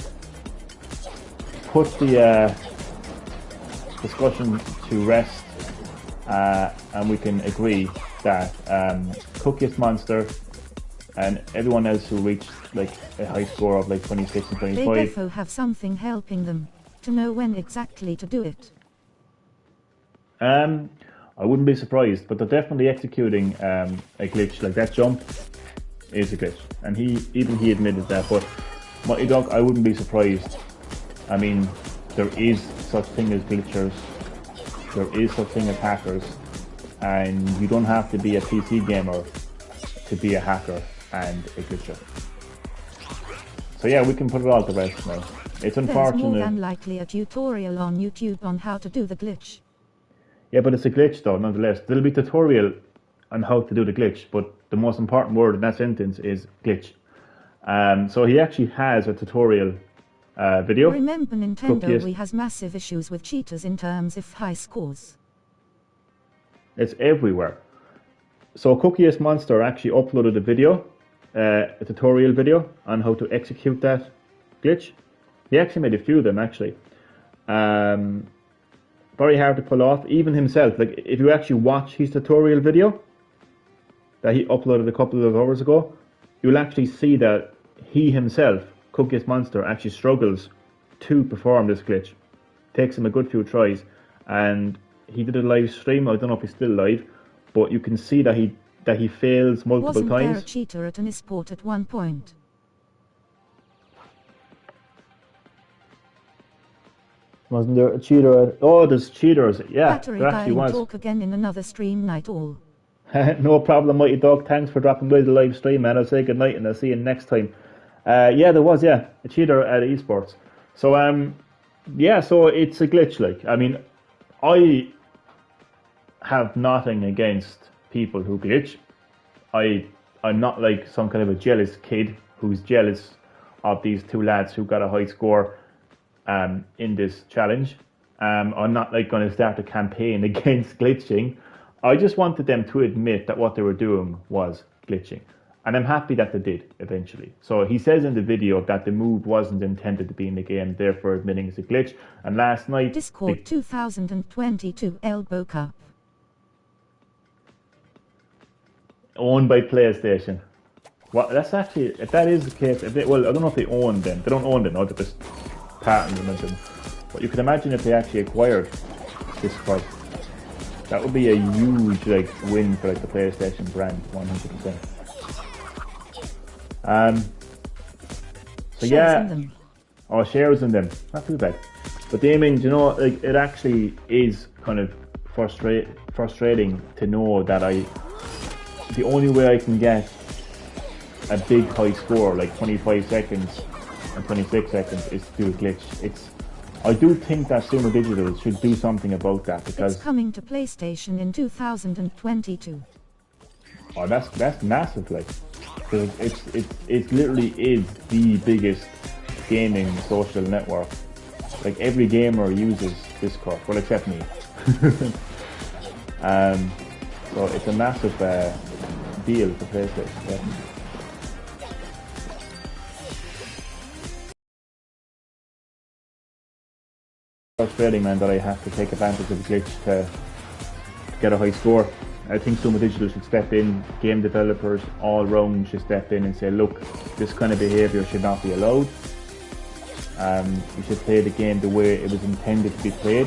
[SPEAKER 1] put the discussion to rest, and we can agree that Cookiest Monster and everyone else who reached like a high score of like 26 and 25,
[SPEAKER 2] they defo have something helping them to know when exactly to do it.
[SPEAKER 1] I wouldn't be surprised, but they're definitely executing a glitch. Like that jump is a glitch, and he admitted that. But Mighty Dog, I wouldn't be surprised. I mean, there is such thing as glitchers, there is such thing as hackers, and you don't have to be a PC gamer to be a hacker and a glitcher. So yeah, we can put it all to rest now. It's unfortunate.
[SPEAKER 2] There's more than likely a tutorial on YouTube on how to do the glitch.
[SPEAKER 1] Yeah, but it's a glitch though, nonetheless. There'll be a tutorial on how to do the glitch, but the most important word in that sentence is glitch. So he actually has a tutorial video.
[SPEAKER 2] Remember, Nintendo Wii has massive issues with cheaters in terms of high scores.
[SPEAKER 1] It's everywhere. So Cookiest Monster actually uploaded a video, a tutorial video on how to execute that glitch. He actually made a few of them actually. Very hard to pull off, even himself. Like if you actually watch his tutorial video that he uploaded a couple of hours ago, you'll actually see that he himself, Cookiest Monster, actually struggles to perform this glitch. Takes him a good few tries, and he did a live stream. I don't know if he's still live, but you can see that he fails multiple times.
[SPEAKER 2] Wasn't there a cheater at an esport at one point?
[SPEAKER 1] Wasn't there a cheater? Oh, there's cheaters. Yeah,
[SPEAKER 2] Battery
[SPEAKER 1] there actually was.
[SPEAKER 2] Talk again in another stream night all.
[SPEAKER 1] No problem, Mighty Dog. Thanks for dropping by the live stream, man. I'll say good night and I'll see you next time. Yeah, there was, a cheater at esports. So, yeah, so it's a glitch. Like, I mean, I have nothing against people who glitch. I'm not like some kind of a jealous kid who's jealous of these two lads who got a high score in this challenge. I'm not like going to start a campaign against glitching. I just wanted them to admit that what they were doing was glitching. And I'm happy that they did eventually. So he says in the video that the move wasn't intended to be in the game, therefore admitting it's a glitch. And last night...
[SPEAKER 2] Discord 2022 Elbow Cup.
[SPEAKER 1] Owned by PlayStation. Well, that's actually, if that is the case, well, I don't know if they own them. They don't own them, no, they're just partnering with them. But you can imagine if they actually acquired Discord. That would be a huge like win for like the PlayStation brand, 100%. So yeah, or shares in them, not too bad. But Damien, you know, like it actually is kind of frustrating to know that the only way I can get a big high score like 25 seconds and 26 seconds is to do a glitch. I do think that Sumo Digital should do something about that because
[SPEAKER 2] it's coming to PlayStation in 2022.
[SPEAKER 1] Oh, that's massive, like, because it literally is the biggest gaming social network. Like every gamer uses Discord, well except me. So it's a massive deal for PlayStation. Yeah. Frustrating, man, that I have to take advantage of the glitch to get a high score. I think Sumo Digital should step in, game developers all round should step in and say, look, this kind of behaviour should not be allowed. You should play the game the way it was intended to be played.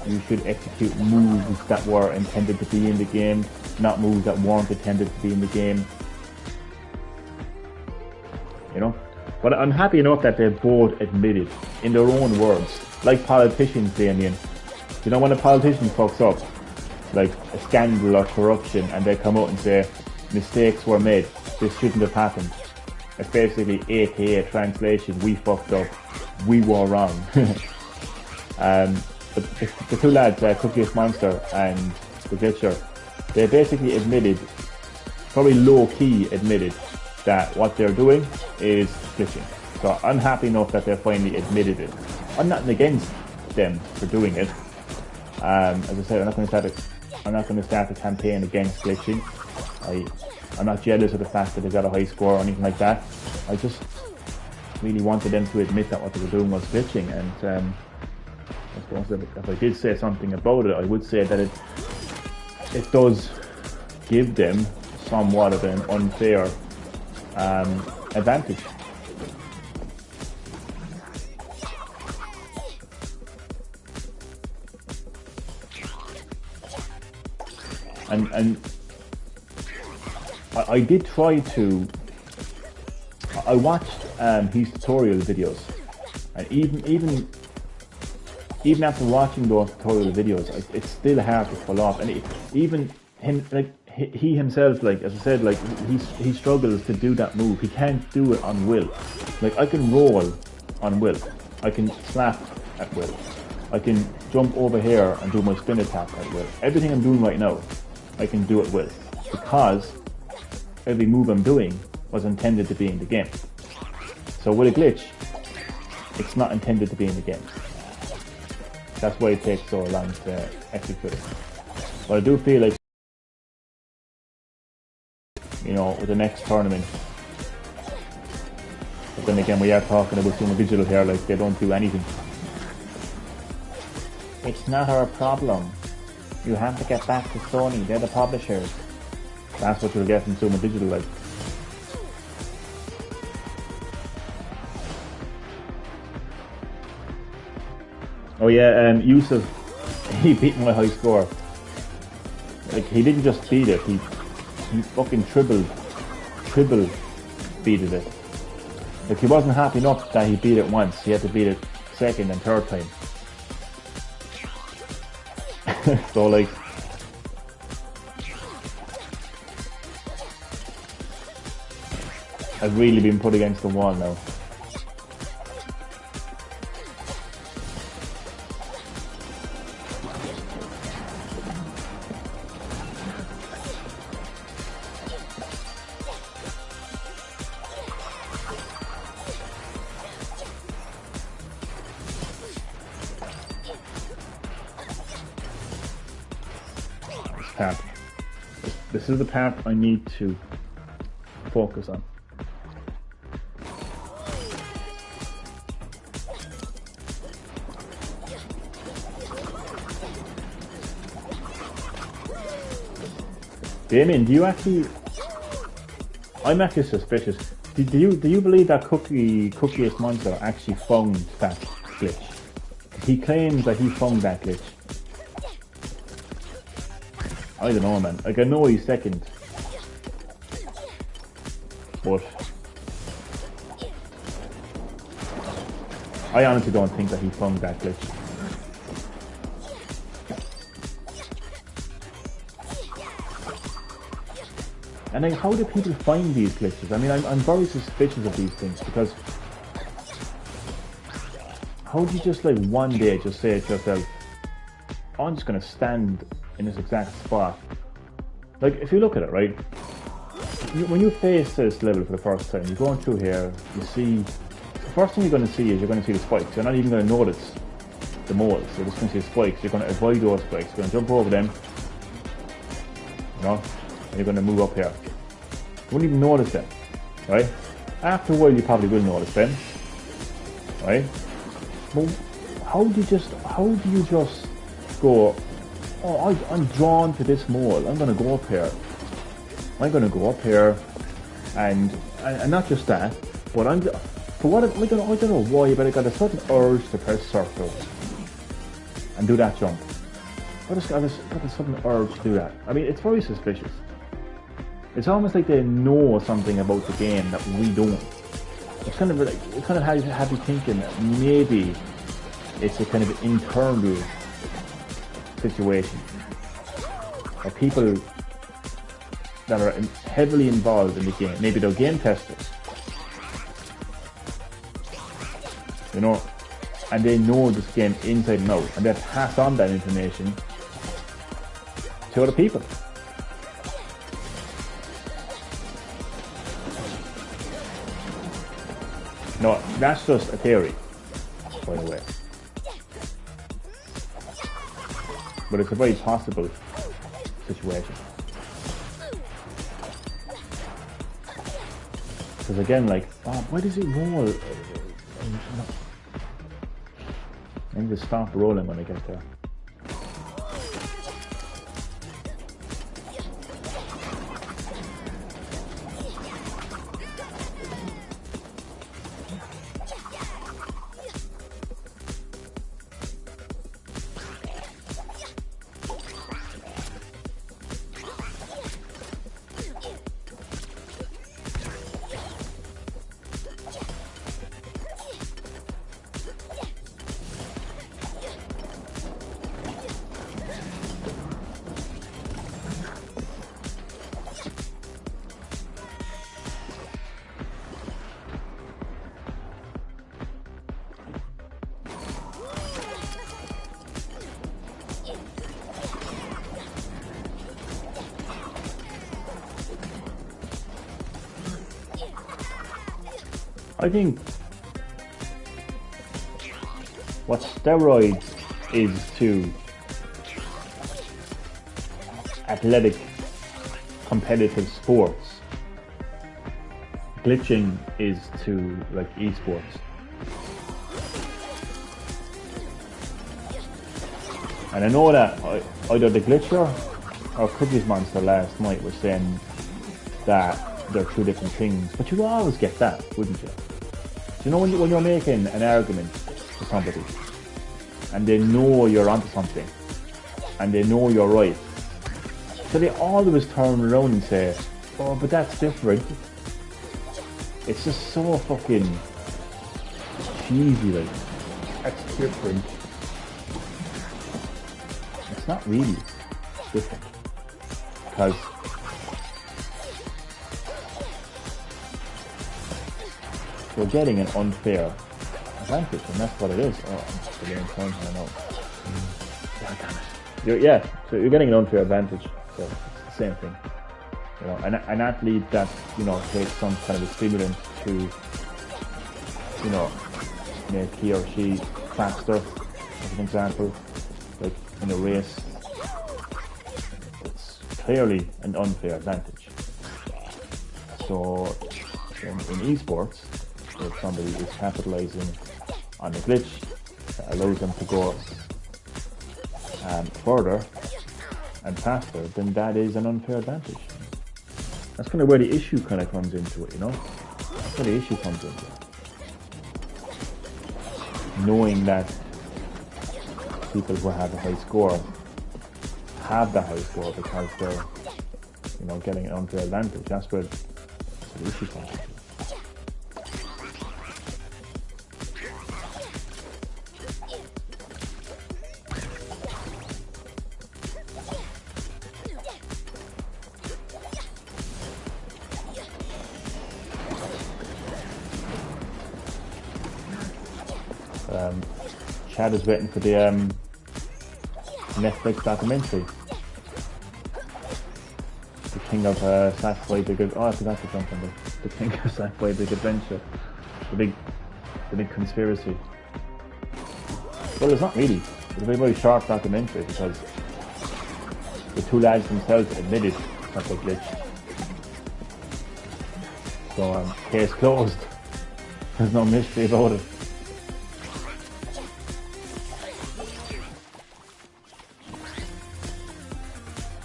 [SPEAKER 1] You should execute moves that were intended to be in the game, not moves that weren't intended to be in the game. You know? But I'm happy enough that they both admitted in their own words, like politicians, Damien. You know, when a politician fucks up, like a scandal or corruption, and they come out and say, mistakes were made, this shouldn't have happened. It's basically AKA translation, we fucked up, we were wrong. But the two lads, Cookiest Monster and the Glitcher, they basically admitted, probably low-key admitted, that what they're doing is glitching. So I'm happy enough that they finally admitted it. I'm not against them for doing it. As I said, I'm not going to start a campaign against glitching. I'm not jealous of the fact that they got a high score or anything like that. I just really wanted them to admit that what they were doing was glitching, and I suppose that if I did say something about it, I would say that it does give them somewhat of an unfair advantage. And I did try to. I watched his tutorial videos, and even after watching those tutorial videos, it's still hard to pull off. And even him, like he himself, like as I said, like he struggles to do that move. He can't do it on will. Like I can roll on will, I can slap at will, I can jump over here and do my spin attack at will. Everything I'm doing right now, I can do it with, because every move I'm doing was intended to be in the game. So with a glitch, it's not intended to be in the game. That's why it takes so long to execute it. But I do feel like, you know, with the next tournament, but then again we are talking about Sumo Digital here, like they don't do anything. It's not our problem. You have to get back to Sony, they're the publishers. That's what you'll get from Sumo Digital, like. Oh yeah, Yusuf, he beat my high score. Like, he didn't just beat it, he fucking triple beated it. Like, he wasn't happy enough that he beat it once, he had to beat it second and third time. So like, I've really been put against the wall now. This is the path I need to focus on. Damien, do you actually? I'm actually suspicious. Do you believe that Cookiest Monster actually found that glitch? He claims that he found that glitch. I don't know, man. Like, I know he's second, but I honestly don't think that he found that glitch. And like, how do people find these glitches? I mean, I'm very suspicious of these things, because how do you just like one day just say to yourself, oh, I'm just gonna stand in this exact spot? Like, if you look at it, right, when you face this level for the first time, you're going through here, you see, the first thing you're going to see is you're going to see the spikes. You're not even going to notice the moles, you're just going to see the spikes. You're going to avoid those spikes, you're going to jump over them, you know, and you're going to move up here. You wouldn't even notice them, right? After a while you probably will notice them, right? But how do you just go, oh, I'm drawn to this mole, I'm going to go up here. I'm going to go up here, and not just that, but I don't know why, but I got a sudden urge to press circle and do that jump. I just got a sudden urge to do that. I mean, it's very suspicious. It's almost like they know something about the game that we don't. It's kind of like, it kind of have you thinking that maybe it's a kind of internal situation, or people that are heavily involved in the game, maybe they're game testers, you know, and they know this game inside and out, and they pass on that information to other people. No, that's just a theory, by the way. but it's a very possible situation. Because again, like, oh, why does it roll? Let me just stop rolling when I get there. I think what steroids is to athletic competitive sports, glitching is to like esports. And I know that either the glitcher or Cookies Monster last night was saying that they're two different things, but you'd always get that, wouldn't you? You know, when you're making an argument to somebody and they know you're onto something and they know you're right, so they always turn around and say, oh, but that's different. It's just so fucking cheesy, like, that's different. It's not really different, because you're getting an unfair advantage, and that's what it is. Oh, I'm just getting time here now. God damn it. So you're getting an unfair advantage. So it's the same thing. You know, an athlete that, you know, takes some kind of a stimulant to, you know, make he or she faster, as an example, like in a race, it's clearly an unfair advantage. So in esports, if somebody is capitalizing on a glitch that allows them to go further and faster, then that is an unfair advantage. That's kind of where the issue kind of comes into it, you know? That's where the issue comes into it. Knowing that people who have a high score have the high score because they're, you know, getting an unfair advantage. That's where the issue comes into it. Chad is waiting for the Netflix documentary. The King of Sackboy Big Adventure. Oh, I forgot to jump on the King of Sackboy Big Adventure. The big conspiracy. Well, it's not really. It's a very short documentary because the two lads themselves admitted that they glitched. So, case closed. There's no mystery about it.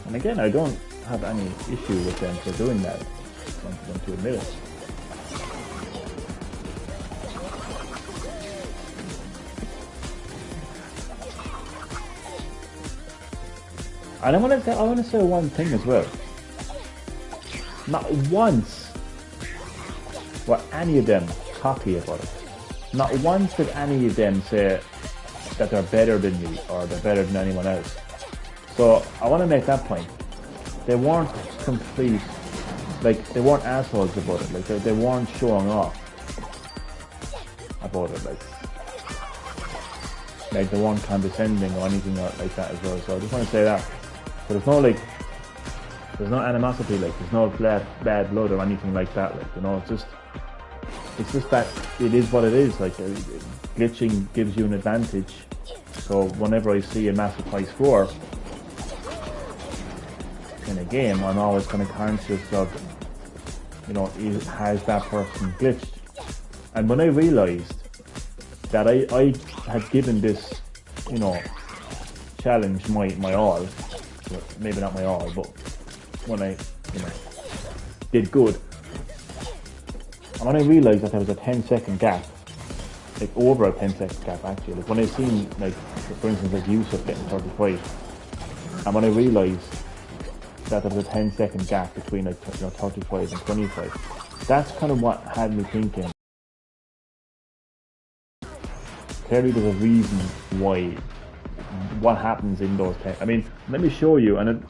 [SPEAKER 1] And again, I don't have any issue with them for doing that. I want them to admit it. And I want to say one thing as well. Not once were any of them cocky about it. Not once did any of them say that they're better than you or they're better than anyone else. So I want to make that point. They weren't complete, like they weren't assholes about it. Like they weren't showing off about it. Like they weren't condescending or anything like that as well. So I just want to say that. So there's no animosity. Like there's no bad blood or anything like that. Like, you know, it's just that it is what it is. Like glitching gives you an advantage. So whenever I see a massive high score, in a game, I'm always kind of conscious of, has that person glitched? And when I realised that I had given this, challenge my all, well, maybe not my all, but when I, did good, and when I realised that there was a 10-second gap, like over a 10-second gap actually, like when I seen, like, for instance, like Yusuf getting 35, and when I realised that there was a 10-second gap between, like, 35 and 25, that's kind of what had me thinking, clearly there's a reason why, what happens in those 10, I mean, let me show you, and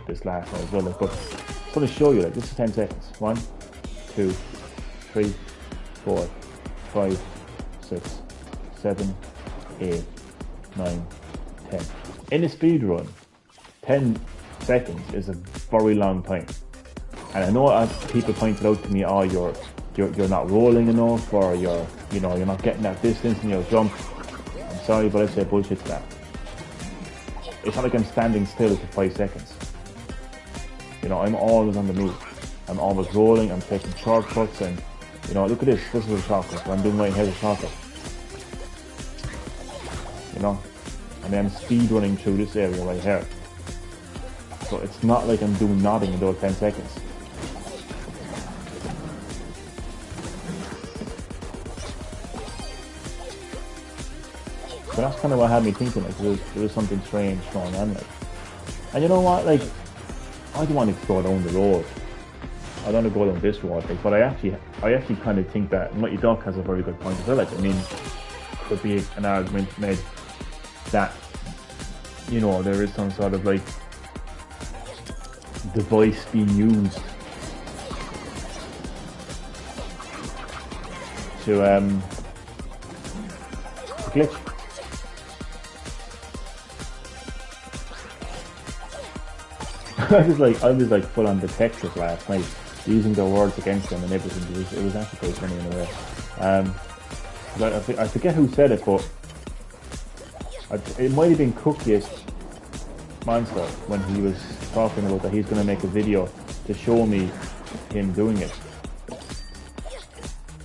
[SPEAKER 1] this last one as well, like, but I'm going to show you, like, this is 10 seconds, 1, 2, 3, 4, 5, 6, 7, 8, 9, 10. In a speed run, 10 seconds is a very long time. And I know as people pointed out to me, oh, you're not rolling enough, or you're not getting that distance in your jump. I'm sorry, but I say bullshit to that. It's not like I'm standing still for 5 seconds. I'm always on the move. I'm always rolling, I'm taking shortcuts, and look at this is a shortcut. I'm doing right here's a shortcut. I mean, I'm speed running through this area right here. So it's not like I'm doing nothing in those 10 seconds. So that's kind of what had me thinking, like, there was something strange going on, like. And you know what, like, I don't want to go down the road. I don't want to go down this road, like, but I actually kind of think that Mighty Duck has a very good point as well. Like, I mean, could be an argument made that, there is some sort of, like, device being used to glitch. I was like full on detective last night, using their words against them and everything. It was actually quite funny in a way. I forget who said it, but it might have been Cookiest Monster when he was talking about that he's going to make a video to show me him doing it.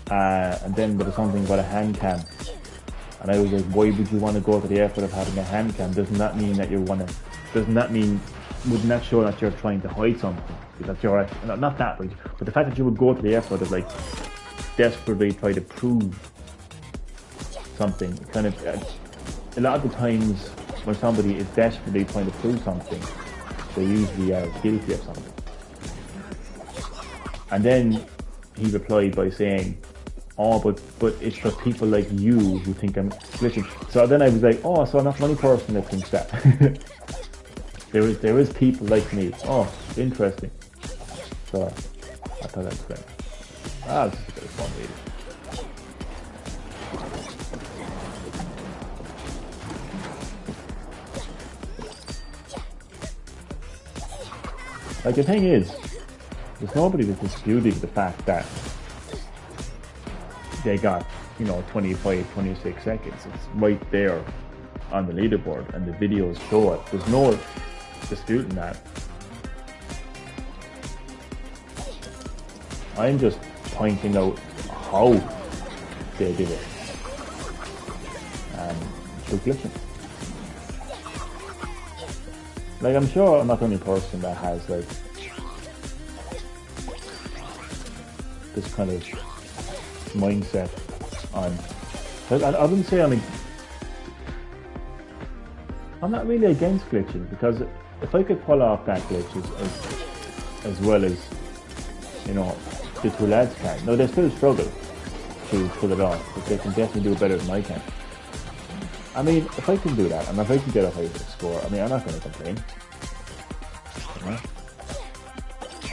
[SPEAKER 1] And then there was something about a hand cam. And I was like, why would you want to go to the effort of having a hand cam? Doesn't that mean that wouldn't that show that you're trying to hide something? That you're, not that, but the fact that you would go to the effort of, like, desperately try to prove something, kind of, a lot of the times when somebody is desperately trying to prove something, they usually are guilty of something. And then he replied by saying, oh, but it's for people like you who think I'm glitching. So then I was like, oh, so I'm not the only person that thinks that. There is people like me. Oh, interesting. So I thought that was great. This is a bit of fun reading. Like, the thing is, there's nobody that's disputing the fact that they got, 25, 26 seconds. It's right there on the leaderboard, and the videos show it. There's no disputing that. I'm just pointing out how they did it. Through glitching. Like, I'm sure I'm not the only person that has, like, this kind of mindset on. I wouldn't say I'm not really against glitching, because if I could pull off that glitch as well as, the two lads can. No, they still struggle to pull it off, but they can definitely do it better than I can. I mean, if I can do that, and if I can get a higher score, I mean, I'm not going to complain.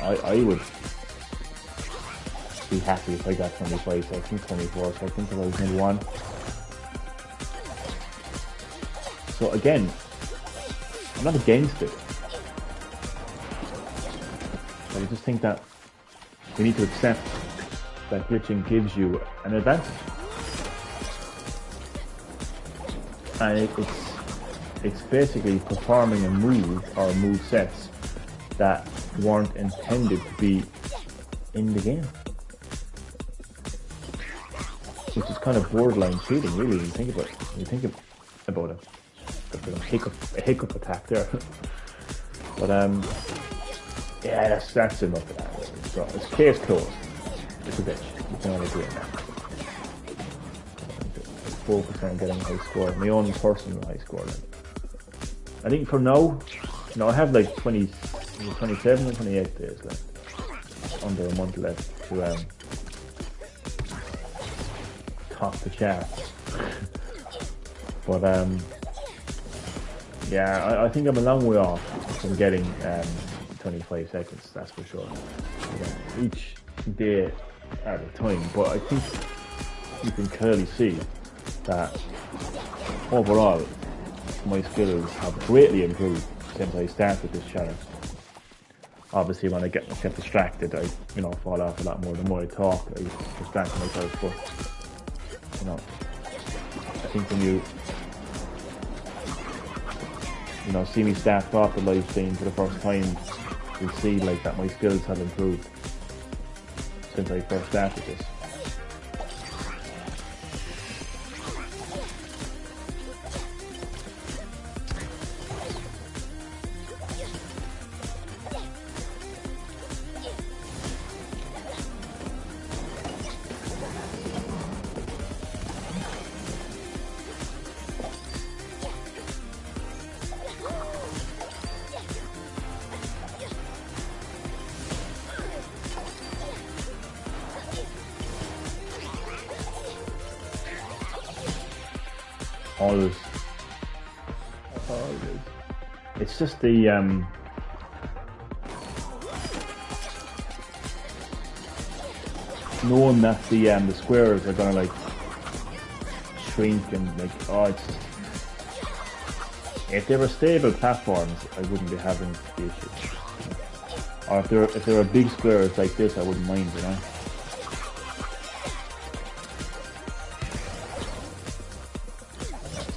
[SPEAKER 1] I would be happy if I got 25 seconds, 24 seconds, if I was maybe one. So again, I'm not against it. I just think that we need to accept that glitching gives you an advantage. And it's basically performing a move or move sets that weren't intended to be in the game. Which is kind of borderline cheating, really, when you think about it. When you think about it. There's a hiccup attack there. But yeah, that's enough of that. So it's case closed. It's a bitch. You can only do it now. Focus on getting a high score. My own personal high score. I think for now, I have like 27 and 28 days left. Under a month left to top the charts. But yeah, I think I'm a long way off from getting 25 seconds, that's for sure. Each day at a time, but I think you can clearly see that overall my skills have greatly improved since I started this challenge. Obviously when I get distracted, I fall off a lot more. The more I talk, I distract myself, but I think when you see me start off the live stream for the first time, you'll see like that my skills have improved since I first started this. Always. It's just the knowing that the squares are gonna like shrink and like it's just, if they were stable platforms I wouldn't be having the issues. Or if there were big squares like this I wouldn't mind,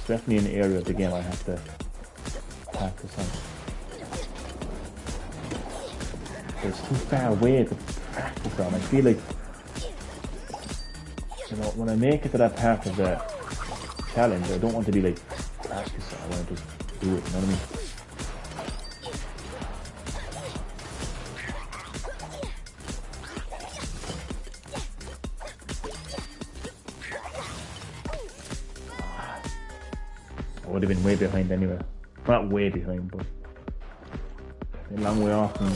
[SPEAKER 1] Definitely an area of the game I have to practice on. It's too far away to practice on. I feel like, when I make it to that part of the challenge, I don't want to be like practicing. I want to just do it. You know what I mean? I would have been way behind anyway. Not way behind, but a long way off from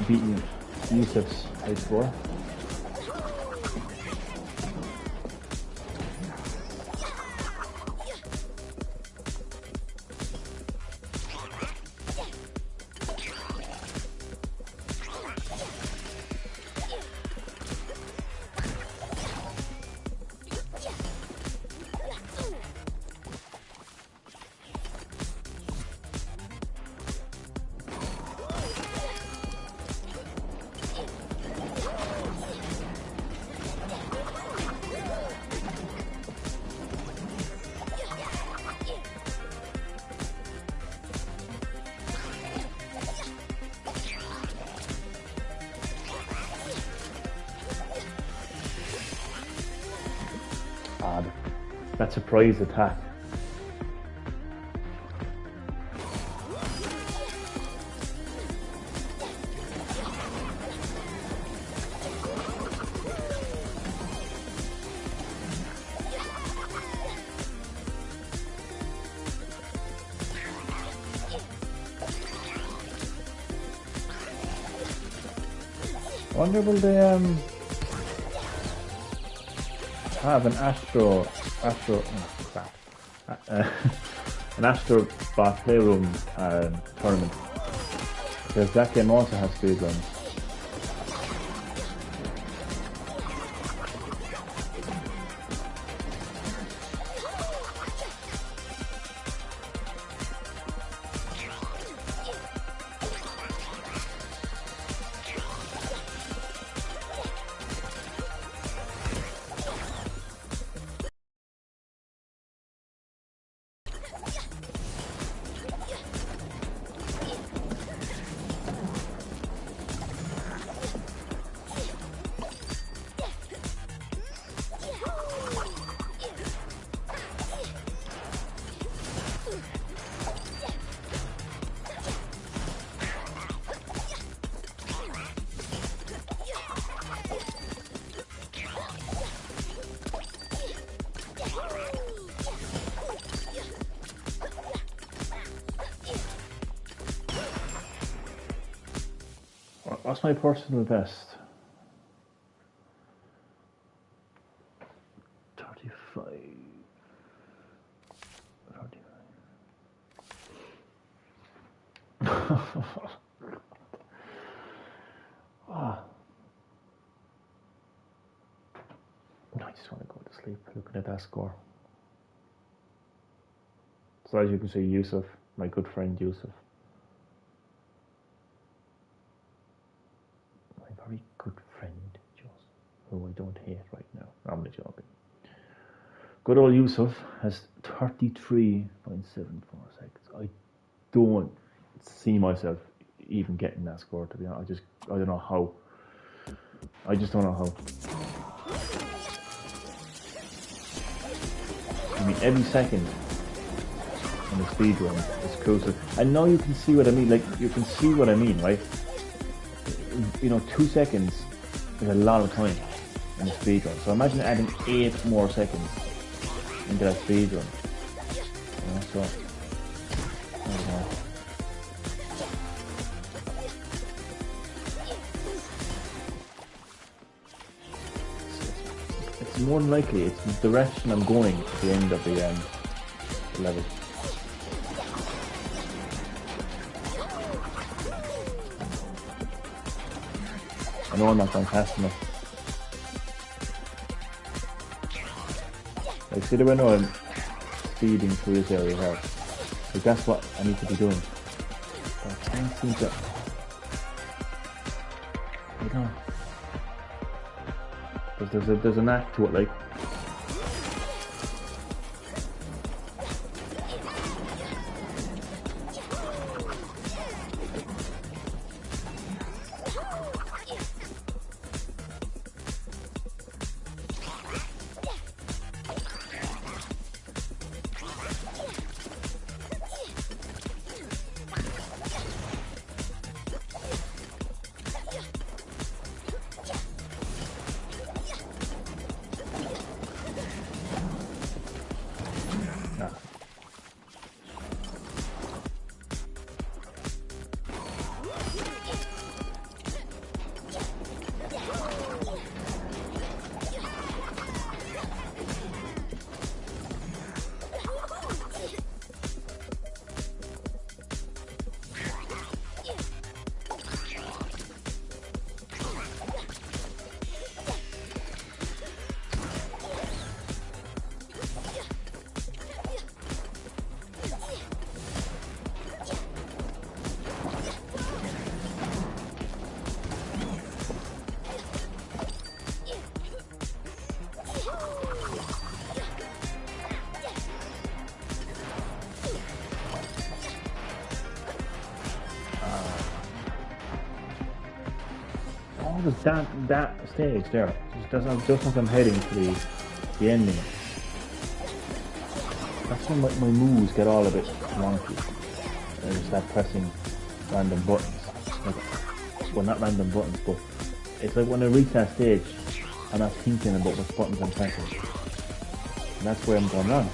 [SPEAKER 1] beating Yusuf's high score. That surprise attack. I wonder will they have an an Astro Bot Playroom tournament, because that game also has speed runs. What's my personal best? 35. 35. Ah. I just want to go to sleep looking at that score. So as you can see, Yusuf, my good friend Yusuf. My very good friend Joseph, who I don't hate right now. I'm only joking. Good old Yusuf has 33.74 seconds. I don't see myself even getting that score, to be honest. I don't know how. I just don't know how. I mean, every second in the speed run is crucial. And now you can see what I mean. Like, you can see what I mean, right? You know, 2 seconds is a lot of time in the speed run. So imagine adding 8 more seconds into that speed run. You know, so I don't know. It's more than likely it's the direction I'm going at the end of the level. I know I'm not going fast enough. Like, see the way I know I'm speeding through this area here. Like, that's what I need to be doing. But I can't seem to. I don't know. There's an act to it, like. Just that stage there, just as I'm heading to the ending. That's when my moves get all a bit wonky. I just start pressing random buttons. Like, well, not random buttons, but it's like when I reach that stage, I'm not thinking about what buttons I'm pressing. And that's where I'm going wrong.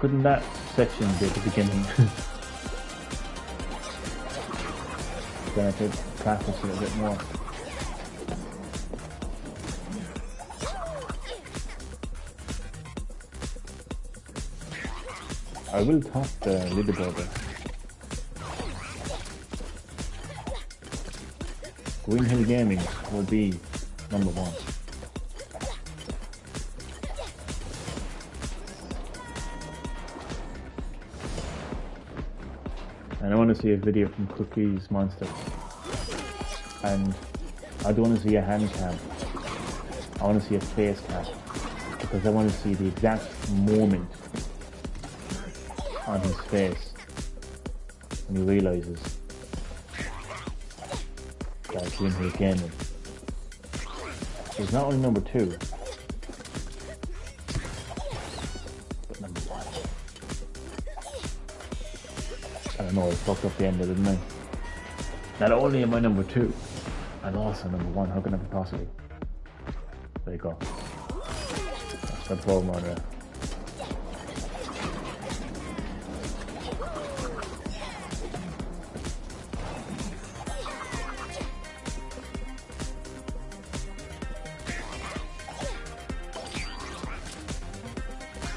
[SPEAKER 1] Couldn't that section be at the beginning? Then I could practice it a bit more. I will top the leaderboard there. Green Hill Gaming will be number 1. And I want to see a video from Cookie's Monster. And I don't want to see a hand cam. I want to see a face cam. Because I want to see the exact moment on his face when he realizes that Green Hill Gaming is not only number 2, but number 1. I don't know, I fucked up the end of it, didn't I? Not only am I number 2, I'm also number 1. How can that be possible? There you go. That's the promo on there.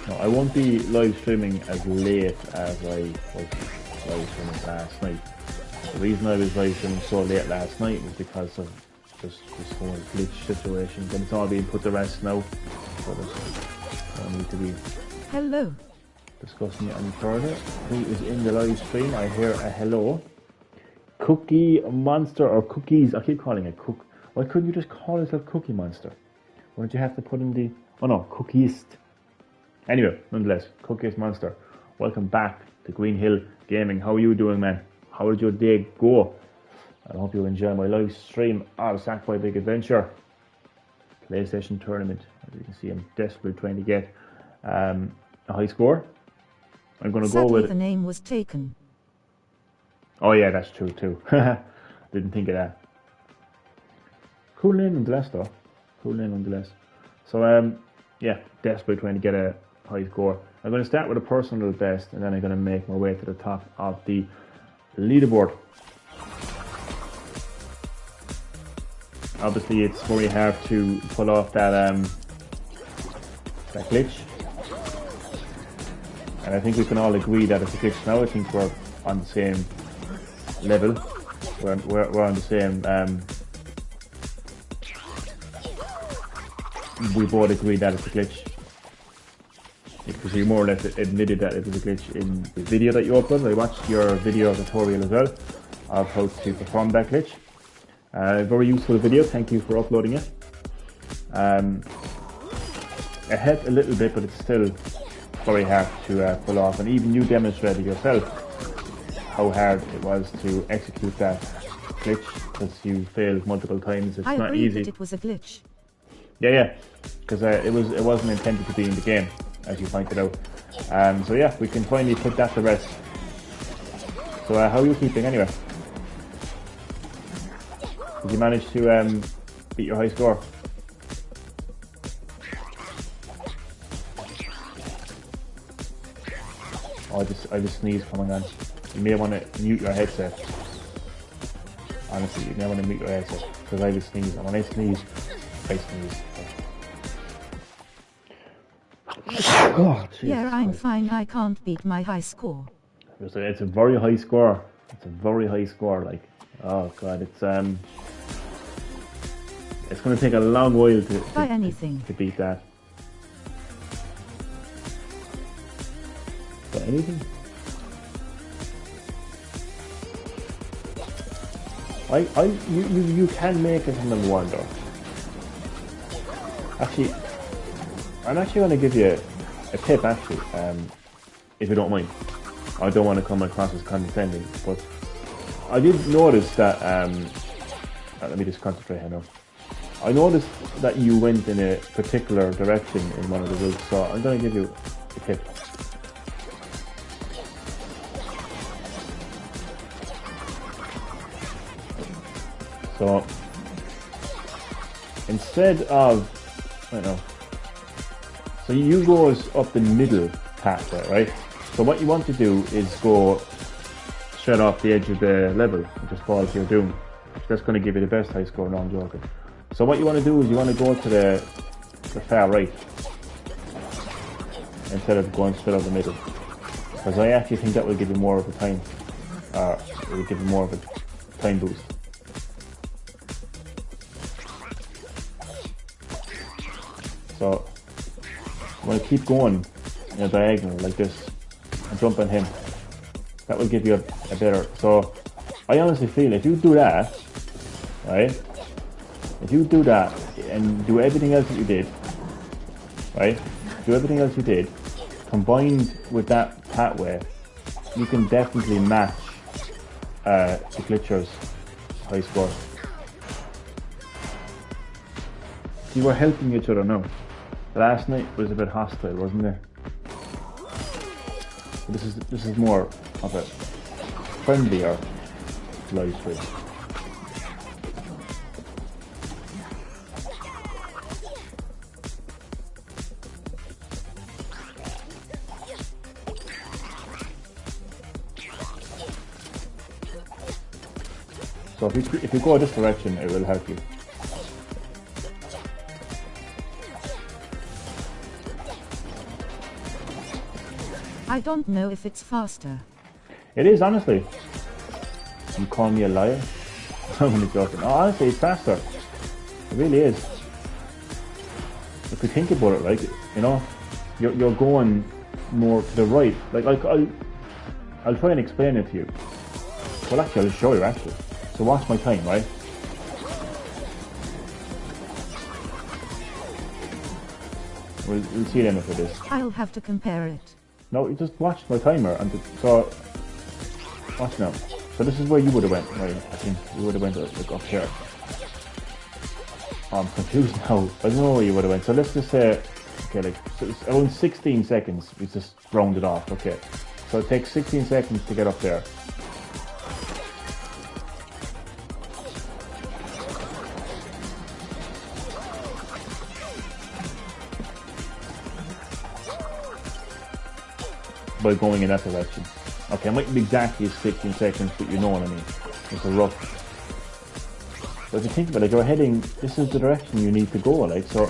[SPEAKER 1] No, I won't be live streaming as late as I was live streaming last night. The reason I was live streaming so late last night was because of just this whole glitch situation, but it's all being put to rest now, so there's no need to be discussing it any further. Who is in the live stream? I hear a hello. Cookie Monster, or Cookies, I keep calling it Cook. Why couldn't you just call yourself Cookie Monster? Why did you have to put in the, oh no, Cookieist. Anyway, nonetheless, Cookies Monster, welcome back to Green Hill Gaming. How are you doing, man? How did your day go? I hope you enjoy my live stream of Sackboy Big Adventure PlayStation Tournament. As you can see, I'm desperately trying to get a high score. I'm going to go with...
[SPEAKER 2] the name was taken.
[SPEAKER 1] Oh yeah, that's true too. Didn't think of that. Cool name nonetheless though. Cool name nonetheless. So yeah, desperately trying to get a high score. I'm going to start with a personal best, and then I'm going to make my way to the top of the leaderboard. Obviously, it's very hard to pull off that that glitch, and I think we can all agree that it's a glitch now. I think we're on the same level. We're on the same. We both agree that it's a glitch, because you more or less admitted that it was a glitch in the video that you uploaded. I watched your video tutorial as well of how to perform that glitch. Very useful video, thank you for uploading it. It helped a little bit, but it's still very hard to pull off, and even you demonstrated yourself how hard it was to execute that glitch, because you failed multiple times. It's not easy.
[SPEAKER 2] That it was a glitch.
[SPEAKER 1] Yeah, because it wasn't intended to be in the game, as you pointed out. So yeah, we can finally put that to rest. So how are you keeping anyway? Did you manage to beat your high score? Oh, I just sneezed coming on. You may want to mute your headset. Honestly, you may want to mute your headset, because I just sneeze, and when I sneeze, I sneeze. Oh,
[SPEAKER 2] yeah, I'm fine. I can't beat my high score.
[SPEAKER 1] It's a very high score. It's a very high score. Like, oh god, it's going to take a long while to beat that. By anything? You can make it number 1 though. Actually, I'm actually going to give you a tip, actually, if you don't mind. I don't want to come across as condescending, but I did notice that, let me just concentrate here now. I noticed that you went in a particular direction in one of the routes, so I'm going to give you a tip. So, instead of, I don't know, so you go up the middle path there, right? So what you want to do is go straight off the edge of the level and just fall to your doom. That's going to give you the best high score. No, I'm joking. So what you want to do is you want to go to the far right instead of going straight up the middle, because I actually think that will give you more of a time, it will give you more of a time boost. So I'm going to keep going in a diagonal like this and jump on him. That will give you a better. So I honestly feel if you do that, right? If you do that and do everything else that you did, right? Do everything else you did, combined with that pathway, you can definitely match the glitchers' high score. You were helping each other now. Last night was a bit hostile, wasn't it? This is more of a friendlier live stream. So if you go this direction, it will help you.
[SPEAKER 2] I don't know if it's faster.
[SPEAKER 1] It is, honestly. You call me a liar? I'm only joking. Oh, honestly, it's faster. It really is. If you think about it, like, you know, you're going more to the right. Like I'll try and explain it to you. Well, actually, I'll show you actually. So watch my time, right? We'll see then if it is.
[SPEAKER 2] I'll have to compare it.
[SPEAKER 1] No, you just watch my timer and so watch now. So this is where you would have went, right? I think you would have went like up here. Oh, I'm confused now. I don't know where you would have went. So let's just say, okay, like so it's around 16 seconds. We just rounded off. Okay, so it takes 16 seconds to get up there. By going in that direction. Okay, it might be exactly 16 seconds, but you know what I mean. It's a rough. But if you think about it, you're heading, this is the direction you need to go, like, so.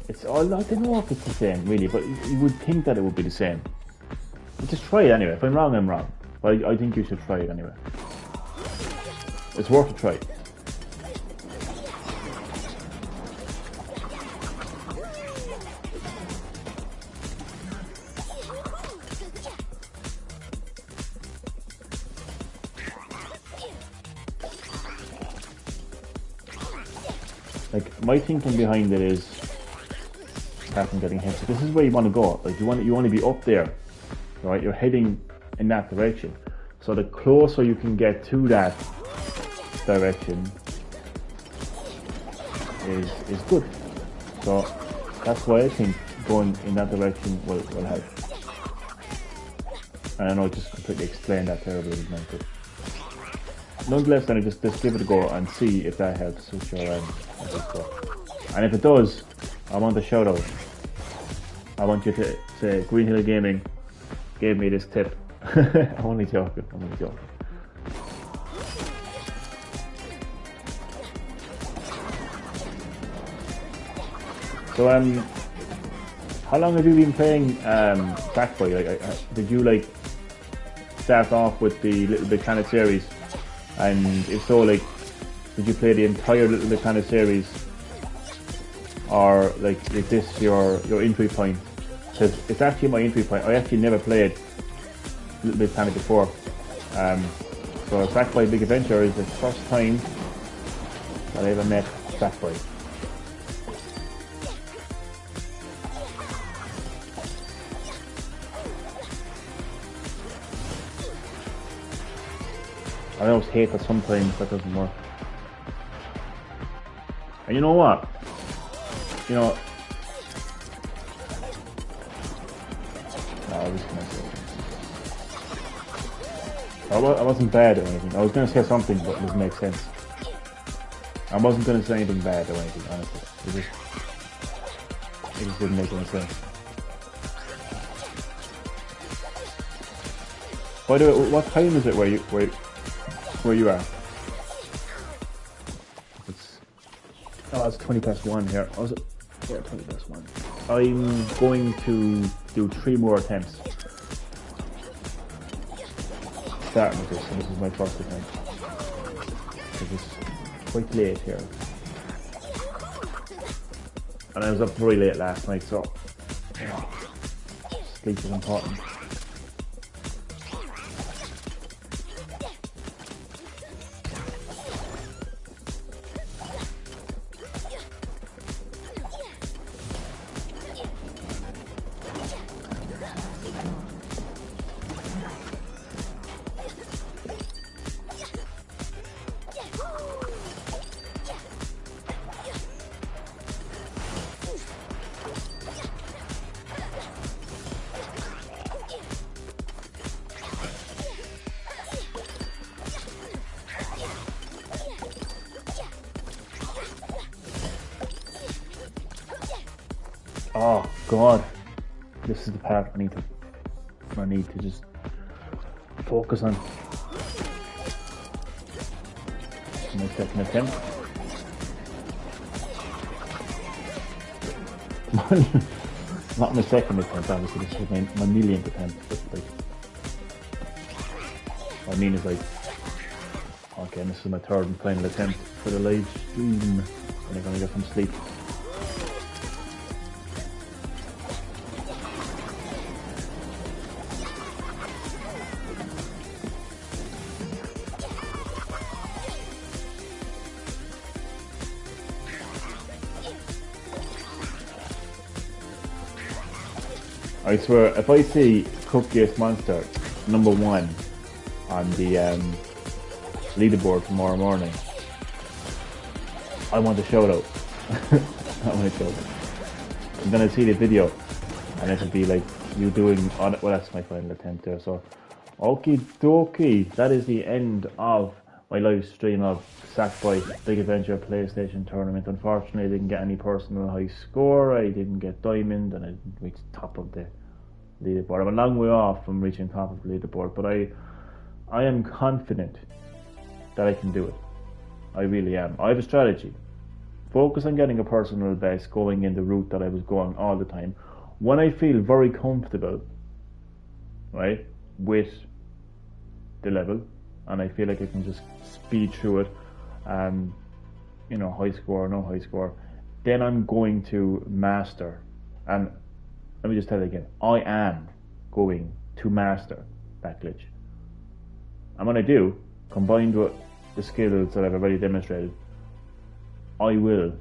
[SPEAKER 1] It's all, I don't know if it's the same, really, but you would think that it would be the same. But just try it anyway. If I'm wrong, I'm wrong. But I think you should try it anyway. It's worth a try. Like, my thinking behind it is apart from getting hit. So this is where you want to go. Like you want to be up there, right? You're heading in that direction. So the closer you can get to that direction is good. So that's why I think going in that direction will help. And I know I just completely explained that terribly, didn't I? But nonetheless, then I just give it a go and see if that helps with your and if it does, I want a shout out. I want you to say Green Hill Gaming gave me this tip. I'm only joking. So how long have you been playing Sackboy? Like, did you like start off with the Little Big Planet series? And if so, like, did you play the entire Little Big Planet series, or like is this your entry point? Because it's actually my entry point. I actually never played Little Big Planet before, so Sackboy Big Adventure is the first time that I ever met Sackboy. I always hate that sometimes that doesn't work. And you know what? You know, no, I was gonna say. I wasn't bad or anything. I was gonna say something, but it doesn't make sense. I wasn't gonna say anything bad or anything, honestly. It just didn't make any sense. By the way, what time is it where you are? It's 20+1 here. Yeah, 20+1. I'm going to do 3 more attempts. Starting with this, and this is my first attempt. Because it's quite late here. And I was up very late last night, so yeah, sleep is important. God, this is the part I need to just focus on. My second attempt. Not my second attempt, obviously. This is my millionth attempt. But like, what I mean is like, okay, this is my third and final attempt for the live stream, and I'm gonna get some sleep. I swear, if I see Cupcake Monster #1 on the leaderboard tomorrow morning, I want a shout out. I want a shout out. I'm gonna see the video, and it'll be like you doing on it. Well, that's my final attempt there. So, okie dokie, that is the end of my live stream of Sackboy Big Adventure PlayStation Tournament. Unfortunately, I didn't get any personal high score. I didn't get diamond, and I didn't reach top of the leaderboard. I'm a long way off from reaching top of the leaderboard, but I am confident that I can do it. I really am. I have a strategy. Focus on getting a personal best, going in the route that I was going all the time. When I feel very comfortable, right, with the level, and I feel like I can just speed through it, you know, high score, no high score, then I'm going to master. And let me just tell you again, I am going to master that glitch. And when I do, combined with the skills that I've already demonstrated, I will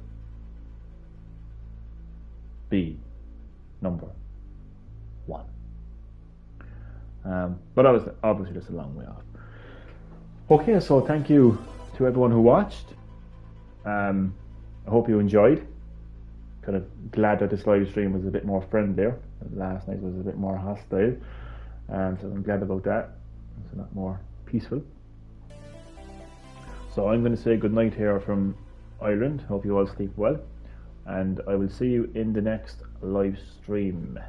[SPEAKER 1] be #1. But I was obviously just a long way off. Okay, so thank you to everyone who watched. I hope you enjoyed. Kind of glad that this live stream was a bit more friendlier. Last night was a bit more hostile. So I'm glad about that. It's a lot more peaceful. So I'm going to say good night here from Ireland. Hope you all sleep well. And I will see you in the next live stream.